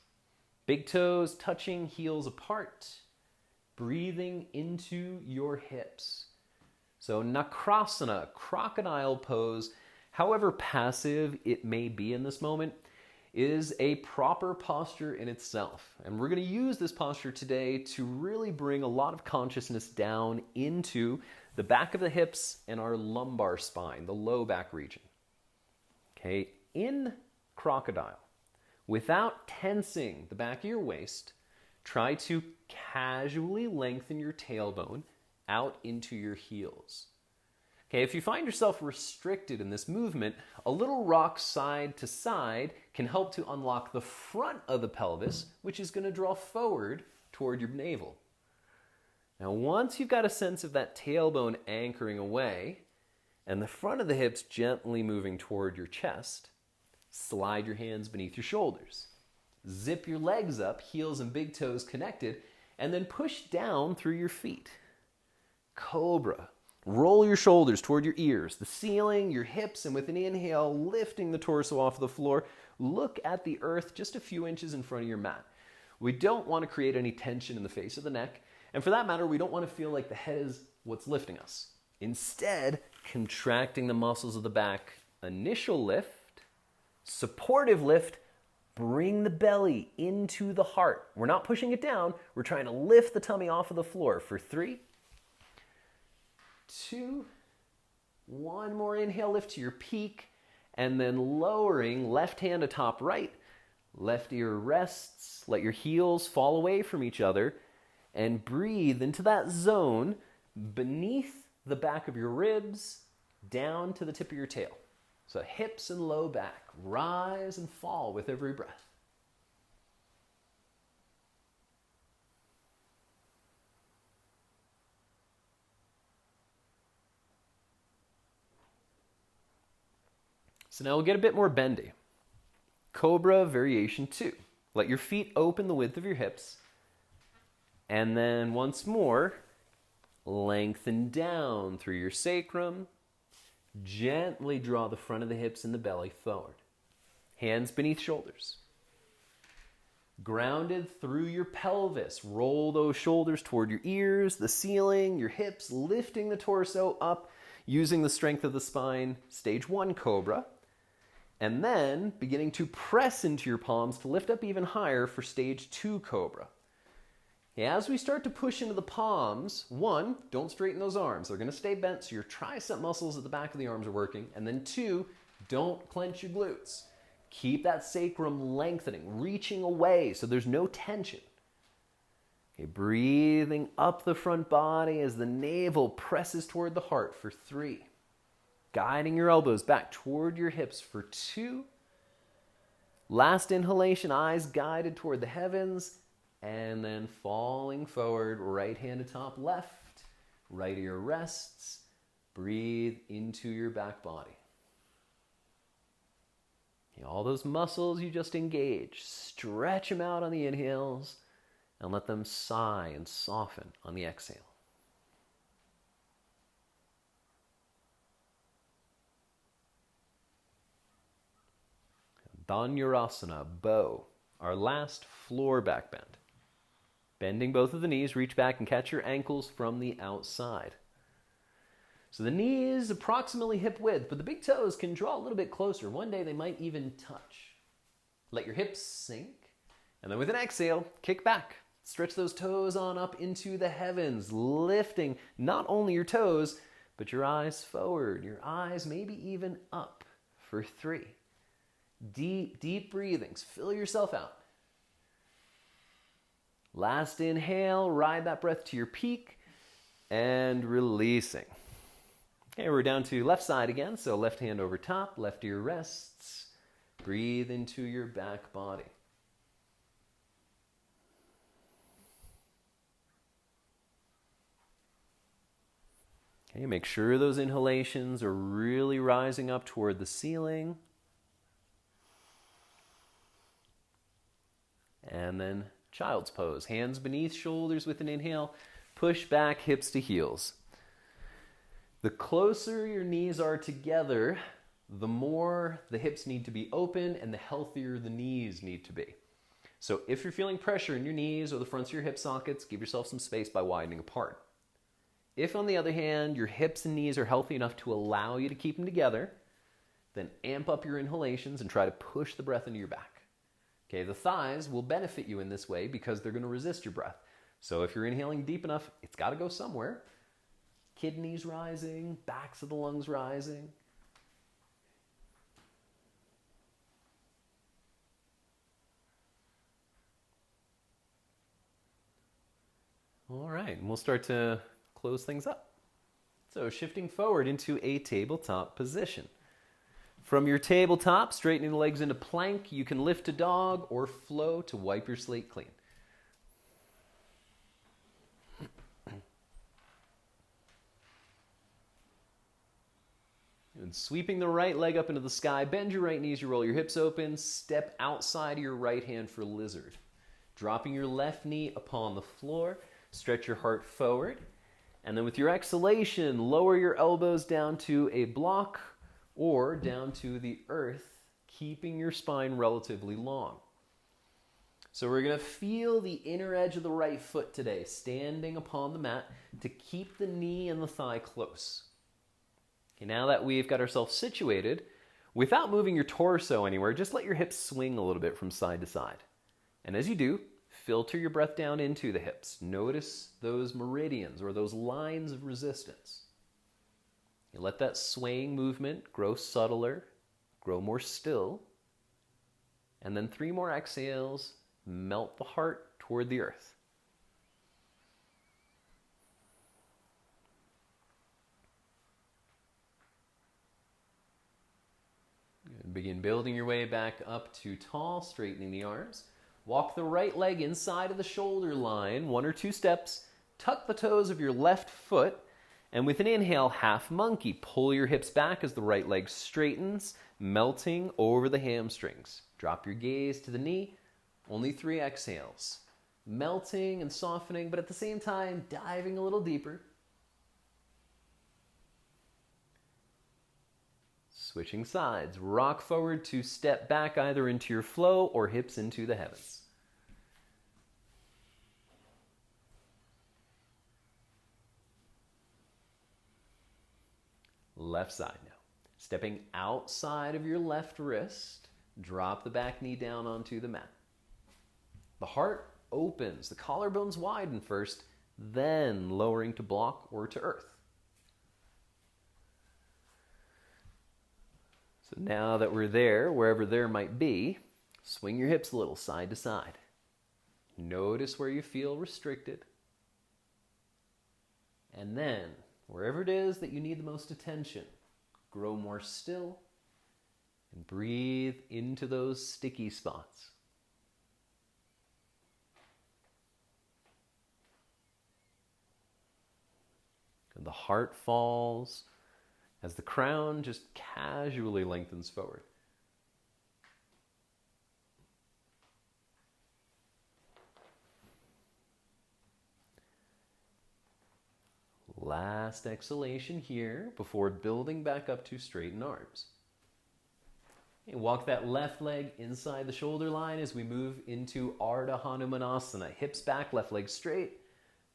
Big toes touching, heels apart. Breathing into your hips. So Nakrasana, crocodile pose, however passive it may be in this moment, is a proper posture in itself. And we're going to use this posture today to really bring a lot of consciousness down into the back of the hips and our lumbar spine, the low back region. Okay, in crocodile, without tensing the back of your waist, try to casually lengthen your tailbone out into your heels. Okay, if you find yourself restricted in this movement, a little rock side to side can help to unlock the front of the pelvis, which is going to draw forward toward your navel. Now, once you've got a sense of that tailbone anchoring away and the front of the hips gently moving toward your chest, slide your hands beneath your shoulders. Zip your legs up, heels and big toes connected, and then push down through your feet. Cobra. Roll your shoulders toward your ears, the ceiling, your hips, and with an inhale, lifting the torso off the floor, look at the earth just a few inches in front of your mat. We don't want to create any tension in the face or the neck, and for that matter, we don't want to feel like the head is what's lifting us. Instead, contracting the muscles of the back, initial lift, supportive lift, bring the belly into the heart. We're not pushing it down, we're trying to lift the tummy off of the floor for 3, 2, 1 more inhale, lift to your peak, and then lowering, left hand atop right, left ear rests, let your heels fall away from each other, and breathe into that zone beneath the back of your ribs, down to the tip of your tail. So hips and low back, rise and fall with every breath. So now we'll get a bit more bendy. Cobra variation 2. Let your feet open the width of your hips. And then once more, lengthen down through your sacrum. Gently draw the front of the hips and the belly forward. Hands beneath shoulders. Grounded through your pelvis. Roll those shoulders toward your ears, the ceiling, your hips, lifting the torso up using the strength of the spine. Stage 1 Cobra. And then beginning to press into your palms to lift up even higher for stage 2 Cobra. As we start to push into the palms, 1, don't straighten those arms. They're going to stay bent, so your tricep muscles at the back of the arms are working. And then 2, don't clench your glutes. Keep that sacrum lengthening, reaching away so there's no tension. Okay, breathing up the front body as the navel presses toward the heart for 3. Guiding your elbows back toward your hips for 2. Last inhalation, eyes guided toward the heavens. And then falling forward, right hand atop left. Right ear rests. Breathe into your back body. All those muscles you just engaged, stretch them out on the inhales and let them sigh and soften on the exhale. Dhanurasana, bow, our last floor back bend. Bending both of the knees, reach back and catch your ankles from the outside. So the knee is approximately hip width, but the big toes can draw a little bit closer. One day they might even touch. Let your hips sink, and then with an exhale, kick back. Stretch those toes on up into the heavens, lifting not only your toes, but your eyes forward, your eyes maybe even up for 3. Deep, deep breathings. Fill yourself out. Last inhale, ride that breath to your peak, and releasing. Okay, we're down to left side again, so left hand over top, left ear rests. Breathe into your back body. Okay, make sure those inhalations are really rising up toward the ceiling. And then child's pose. Hands beneath shoulders with an inhale. Push back, hips to heels. The closer your knees are together, the more the hips need to be open and the healthier the knees need to be. So if you're feeling pressure in your knees or the fronts of your hip sockets, give yourself some space by widening apart. If, on the other hand, your hips and knees are healthy enough to allow you to keep them together, then amp up your inhalations and try to push the breath into your back. Okay, the thighs will benefit you in this way because they're going to resist your breath. So if you're inhaling deep enough, it's got to go somewhere. Kidneys rising, backs of the lungs rising. All right, and we'll start to close things up. So shifting forward into a tabletop position. From your tabletop, straightening the legs into plank, you can lift to dog or flow to wipe your slate clean. And sweeping the right leg up into the sky, bend your right knees, you roll your hips open, step outside of your right hand for lizard. Dropping your left knee upon the floor, stretch your heart forward, and then with your exhalation, lower your elbows down to a block or down to the earth, keeping your spine relatively long. So we're going to feel the inner edge of the right foot today, standing upon the mat to keep the knee and the thigh close. Okay, now that we've got ourselves situated, without moving your torso anywhere, just let your hips swing a little bit from side to side. And as you do, filter your breath down into the hips. Notice those meridians or those lines of resistance. You let that swaying movement grow subtler, grow more still. And then 3 more exhales, melt the heart toward the earth. Good. Begin building your way back up to tall, straightening the arms. Walk the right leg inside of the shoulder line, 1 or 2 steps. Tuck the toes of your left foot. And with an inhale, half monkey. Pull your hips back as the right leg straightens, melting over the hamstrings. Drop your gaze to the knee. Only 3 exhales. Melting and softening, but at the same time, diving a little deeper. Switching sides. Rock forward to step back either into your flow or hips into the heavens. Left side now. Stepping outside of your left wrist, drop the back knee down onto the mat. The heart opens, the collarbones widen first, then lowering to block or to earth. So now that we're there, wherever there might be, swing your hips a little side to side. Notice where you feel restricted. And then, wherever it is that you need the most attention, grow more still and breathe into those sticky spots. And the heart falls as the crown just casually lengthens forward. Last exhalation here before building back up to straighten arms. And walk that left leg inside the shoulder line as we move into Ardha Hanumanasana. Hips back, left leg straight,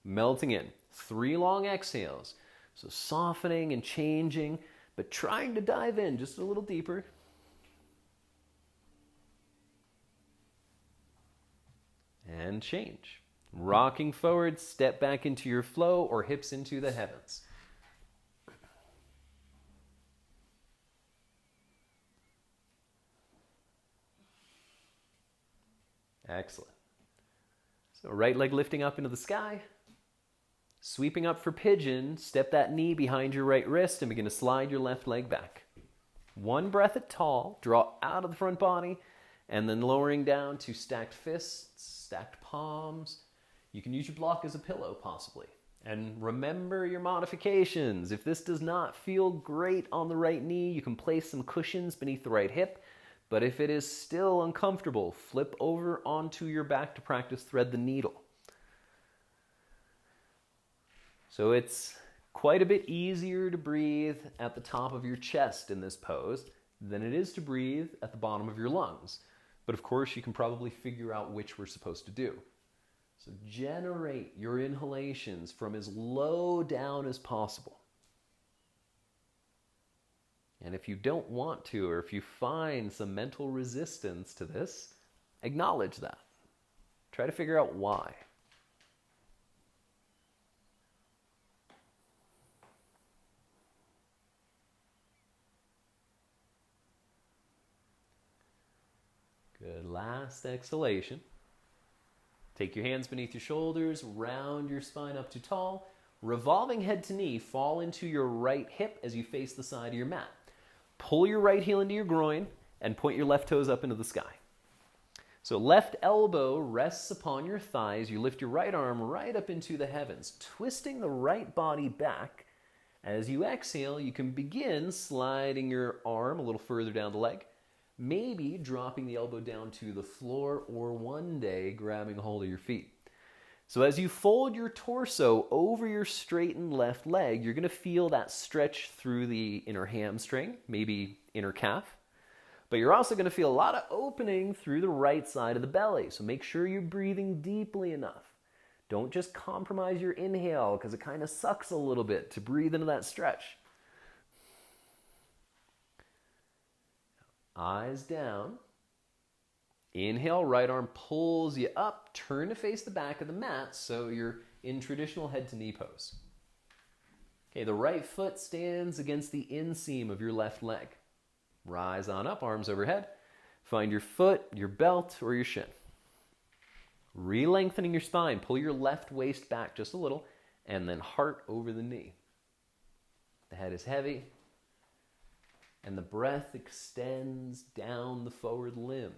melting in. 3 long exhales. So softening and changing, but trying to dive in just a little deeper. And change. Rocking forward, step back into your flow or hips into the heavens. Excellent. So right leg lifting up into the sky. Sweeping up for pigeon, step that knee behind your right wrist and begin to slide your left leg back. 1 breath at tall, draw out of the front body, and then lowering down to stacked fists, stacked palms. You can use your block as a pillow, possibly. And remember your modifications. If this does not feel great on the right knee, you can place some cushions beneath the right hip. But if it is still uncomfortable, flip over onto your back to practice thread the needle. So it's quite a bit easier to breathe at the top of your chest in this pose than it is to breathe at the bottom of your lungs. But of course, you can probably figure out which we're supposed to do. So generate your inhalations from as low down as possible. And if you don't want to, or if you find some mental resistance to this, acknowledge that. Try to figure out why. Good. Last exhalation. Take your hands beneath your shoulders, round your spine up to tall. Revolving head to knee, fall into your right hip as you face the side of your mat. Pull your right heel into your groin and point your left toes up into the sky. So left elbow rests upon your thighs. You lift your right arm right up into the heavens, twisting the right body back. As you exhale, you can begin sliding your arm a little further down the leg, maybe dropping the elbow down to the floor, or one day grabbing a hold of your feet. So as you fold your torso over your straightened left leg, you're going to feel that stretch through the inner hamstring, maybe inner calf. But you're also going to feel a lot of opening through the right side of the belly. So make sure you're breathing deeply enough. Don't just compromise your inhale, because it kind of sucks a little bit to breathe into that stretch. Eyes down. Inhale, right arm pulls you up, turn to face the back of the mat so you're in traditional head to knee pose. Okay, the right foot stands against the inseam of your left leg. Rise on up, arms overhead. Find your foot, your belt, or your shin. Re-lengthening your spine, pull your left waist back just a little, and then heart over the knee. The head is heavy, and the breath extends down the forward limb.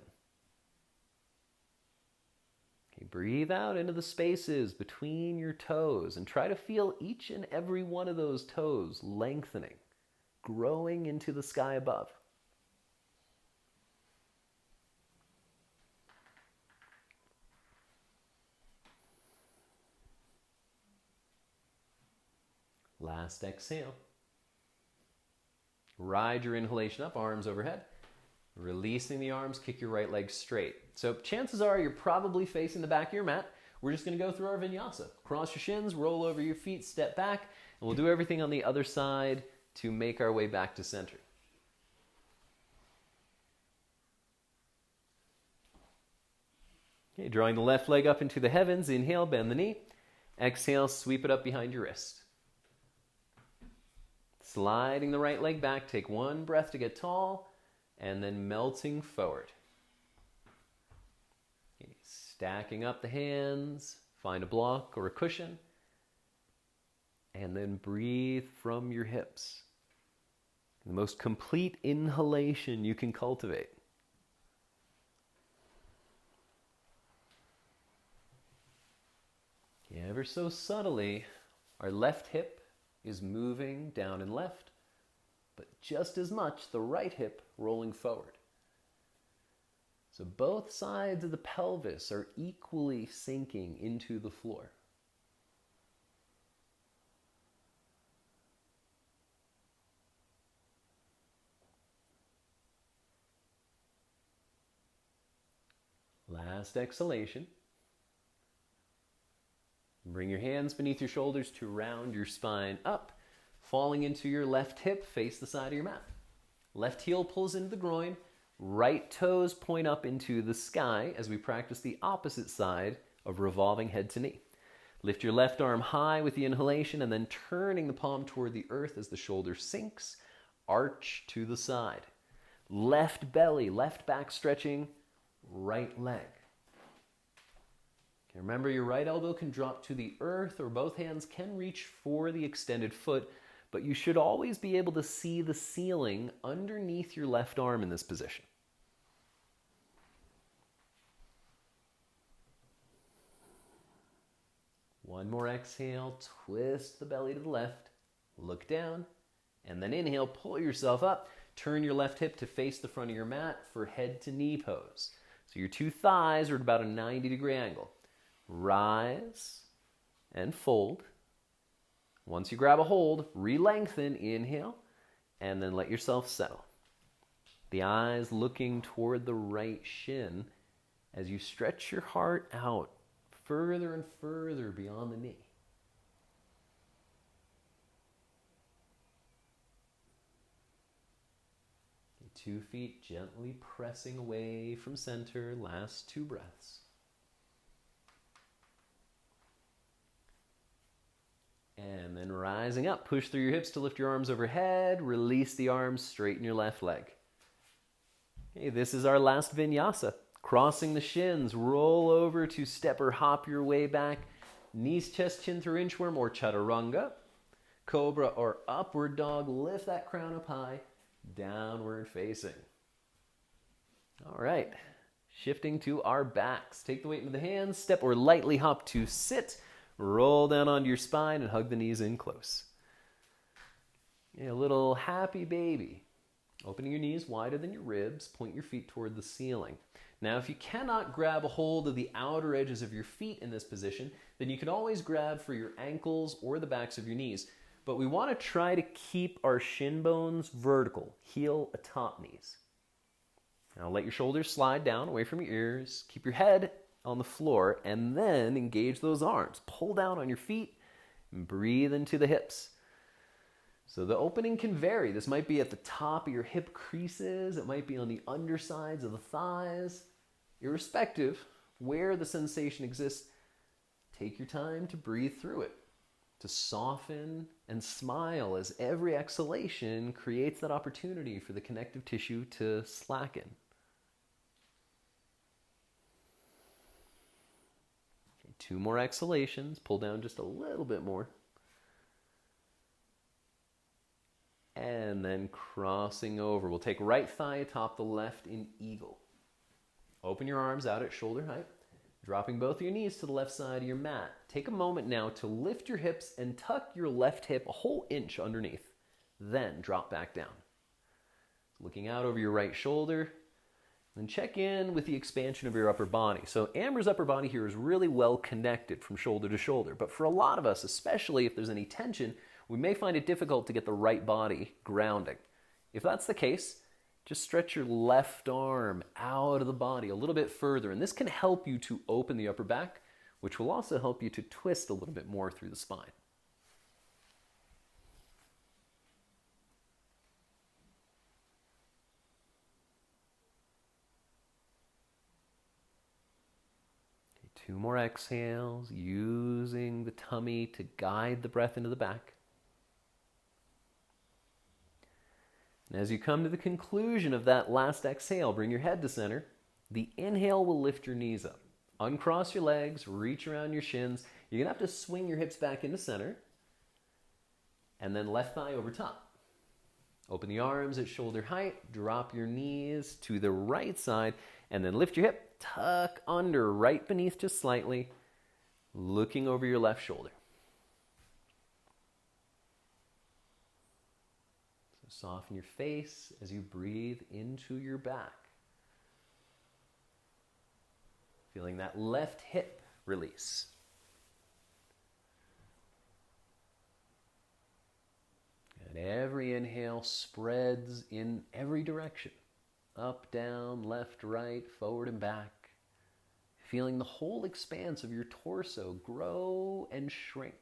Okay, breathe out into the spaces between your toes and try to feel each and every one of those toes lengthening, growing into the sky above. Last exhale. Ride your inhalation up, arms overhead. Releasing the arms, kick your right leg straight. So chances are you're probably facing the back of your mat. We're just going to go through our vinyasa. Cross your shins, roll over your feet, step back, and we'll do everything on the other side to make our way back to center. Okay, drawing the left leg up into the heavens. Inhale, bend the knee. Exhale, sweep it up behind your wrist. Sliding the right leg back, take one breath to get tall, and then melting forward. Okay, stacking up the hands, find a block or a cushion, and then breathe from your hips. The most complete inhalation you can cultivate. Ever so subtly, our left hip is moving down and left, but just as much the right hip rolling forward. So both sides of the pelvis are equally sinking into the floor. Last exhalation. Bring your hands beneath your shoulders to round your spine up, falling into your left hip, face the side of your mat. Left heel pulls into the groin, right toes point up into the sky as we practice the opposite side of revolving head to knee. Lift your left arm high with the inhalation and then turning the palm toward the earth as the shoulder sinks, arch to the side. Left belly, left back stretching, right leg. Okay, remember, your right elbow can drop to the earth or both hands can reach for the extended foot, but you should always be able to see the ceiling underneath your left arm in this position. One more exhale, twist the belly to the left, look down, and then inhale, pull yourself up, turn your left hip to face the front of your mat for head to knee pose. So your two thighs are at about a 90-degree angle. Rise and fold. Once you grab a hold, re-lengthen, inhale, and then let yourself settle. The eyes looking toward the right shin as you stretch your heart out further and further beyond the knee. 2 feet gently pressing away from center. Last 2 breaths. And then rising up, push through your hips to lift your arms overhead. Release the arms, straighten your left leg. Okay, this is our last vinyasa. Crossing the shins, roll over to step or hop your way back. Knees, chest, chin through inchworm or chaturanga. Cobra or upward dog. Lift that crown up high. Downward facing. All right. Shifting to our backs. Take the weight into the hands. Step or lightly hop to sit. Roll down onto your spine and hug the knees in close. A little happy baby. Opening your knees wider than your ribs. Point your feet toward the ceiling. Now, if you cannot grab a hold of the outer edges of your feet in this position, then you can always grab for your ankles or the backs of your knees. But we want to try to keep our shin bones vertical, heel atop knees. Now let your shoulders slide down away from your ears. Keep your head on the floor and then engage those arms. Pull down on your feet and breathe into the hips. So the opening can vary. This might be at the top of your hip creases. It might be on the undersides of the thighs. Irrespective where the sensation exists, take your time to breathe through it, to soften and smile as every exhalation creates that opportunity for the connective tissue to slacken. Okay, 2 more exhalations. Pull down just a little bit more. And then crossing over. We'll take right thigh atop the left in eagle. Open your arms out at shoulder height, dropping both of your knees to the left side of your mat. Take a moment now to lift your hips and tuck your left hip a whole inch underneath. Then drop back down. Looking out over your right shoulder. Then check in with the expansion of your upper body. So Amber's upper body here is really well connected from shoulder to shoulder. But for a lot of us, especially if there's any tension, we may find it difficult to get the right body grounding. If that's the case, just stretch your left arm out of the body a little bit further, and this can help you to open the upper back, which will also help you to twist a little bit more through the spine. Okay, 2 more exhales, using the tummy to guide the breath into the back. And as you come to the conclusion of that last exhale, bring your head to center. The inhale will lift your knees up. Uncross your legs, reach around your shins. You're going to have to swing your hips back into center. And then left thigh over top. Open the arms at shoulder height. Drop your knees to the right side. And then lift your hip. Tuck under right beneath just slightly. Looking over your left shoulder. Soften your face as you breathe into your back. Feeling that left hip release. And every inhale spreads in every direction. Up, down, left, right, forward and back. Feeling the whole expanse of your torso grow and shrink.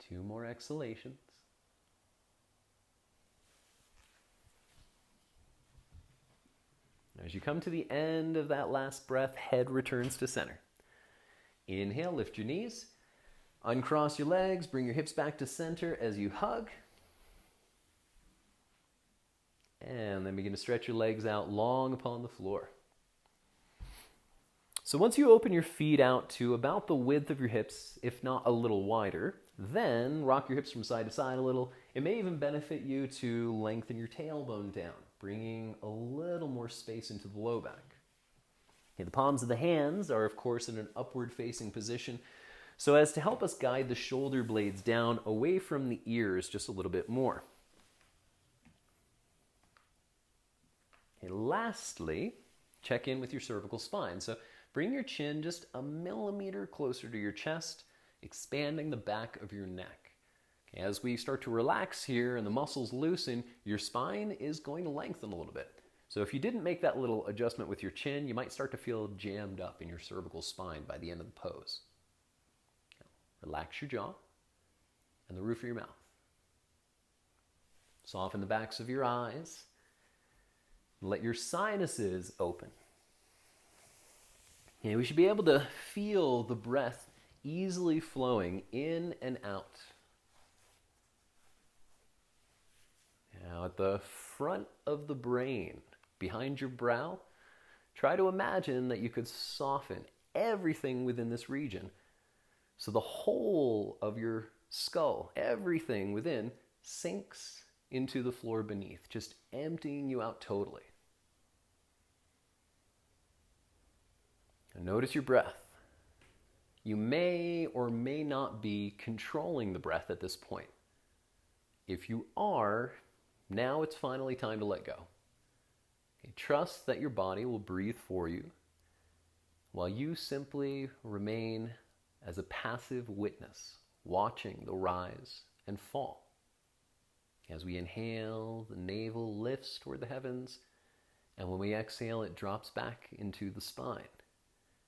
Two more exhalations. As you come to the end of that last breath, head returns to center. Inhale, lift your knees. Uncross your legs, bring your hips back to center as you hug. And then begin to stretch your legs out long upon the floor. So once you open your feet out to about the width of your hips, if not a little wider, then rock your hips from side to side a little. It may even benefit you to lengthen your tailbone down, bringing a little more space into the low back. Okay, the palms of the hands are, of course, in an upward facing position, so as to help us guide the shoulder blades down away from the ears just a little bit more. Okay, lastly, check in with your cervical spine. So bring your chin just a millimeter closer to your chest, expanding the back of your neck. Okay, as we start to relax here and the muscles loosen, your spine is going to lengthen a little bit. So if you didn't make that little adjustment with your chin, you might start to feel jammed up in your cervical spine by the end of the pose. Now, relax your jaw and the roof of your mouth. Soften the backs of your eyes. Let your sinuses open. Okay, we should be able to feel the breath easily flowing in and out. Now, at the front of the brain, behind your brow, try to imagine that you could soften everything within this region. So the whole of your skull, everything within, sinks into the floor beneath, just emptying you out totally. And notice your breath. You may or may not be controlling the breath at this point. If you are, now it's finally time to let go. Okay, trust that your body will breathe for you while you simply remain as a passive witness, watching the rise and fall. As we inhale, the navel lifts toward the heavens, and when we exhale, it drops back into the spine.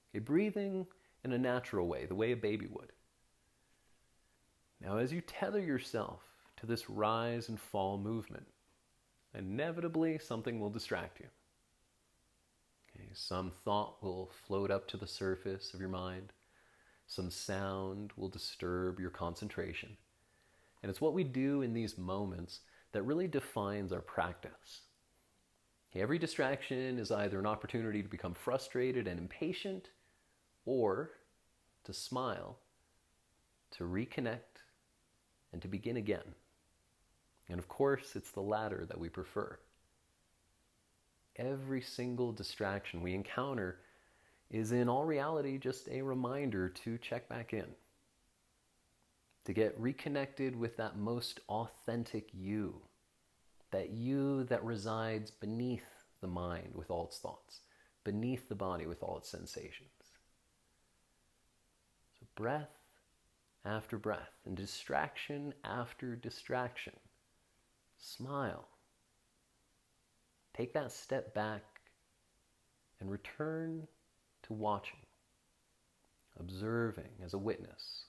Okay, breathing in a natural way, the way a baby would. Now, as you tether yourself to this rise and fall movement, inevitably something will distract you. Okay, some thought will float up to the surface of your mind. Some sound will disturb your concentration. And it's what we do in these moments that really defines our practice. Okay, every distraction is either an opportunity to become frustrated and impatient, or to smile, to reconnect, and to begin again. And of course, it's the latter that we prefer. Every single distraction we encounter is in all reality just a reminder to check back in, to get reconnected with that most authentic you that resides beneath the mind with all its thoughts, beneath the body with all its sensations. So breath after breath and distraction after distraction. Smile. Take that step back and return to watching, observing as a witness.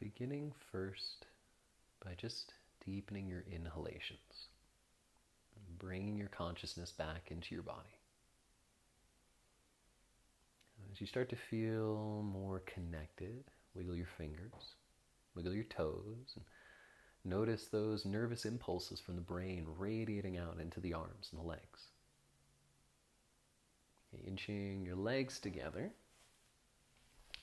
beginning first by just deepening your inhalations, and bringing your consciousness back into your body. As you start to feel more connected, wiggle your fingers, wiggle your toes, and notice those nervous impulses from the brain radiating out into the arms and the legs. Inching your legs together,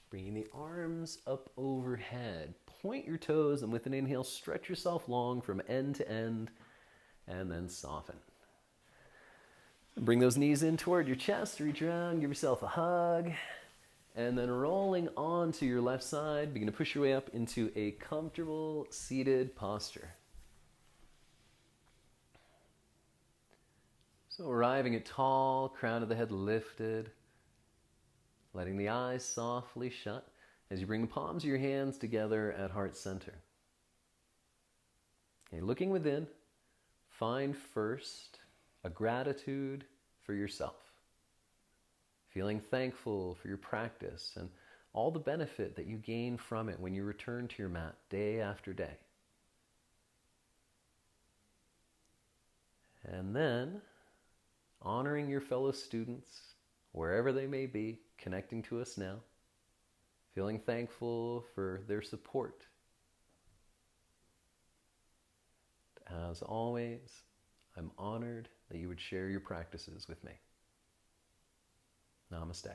bringing the arms up overhead. Point your toes, and with an inhale, stretch yourself long from end to end, and then soften. Bring those knees in toward your chest, reach around, give yourself a hug, and then rolling onto your left side, begin to push your way up into a comfortable seated posture. So arriving at tall, crown of the head lifted, letting the eyes softly shut as you bring the palms of your hands together at heart center. Okay, looking within, find first a gratitude for yourself. Feeling thankful for your practice and all the benefit that you gain from it when you return to your mat day after day. And then, honoring your fellow students, wherever they may be, connecting to us now, feeling thankful for their support. As always, I'm honored that you would share your practices with me. Namaste.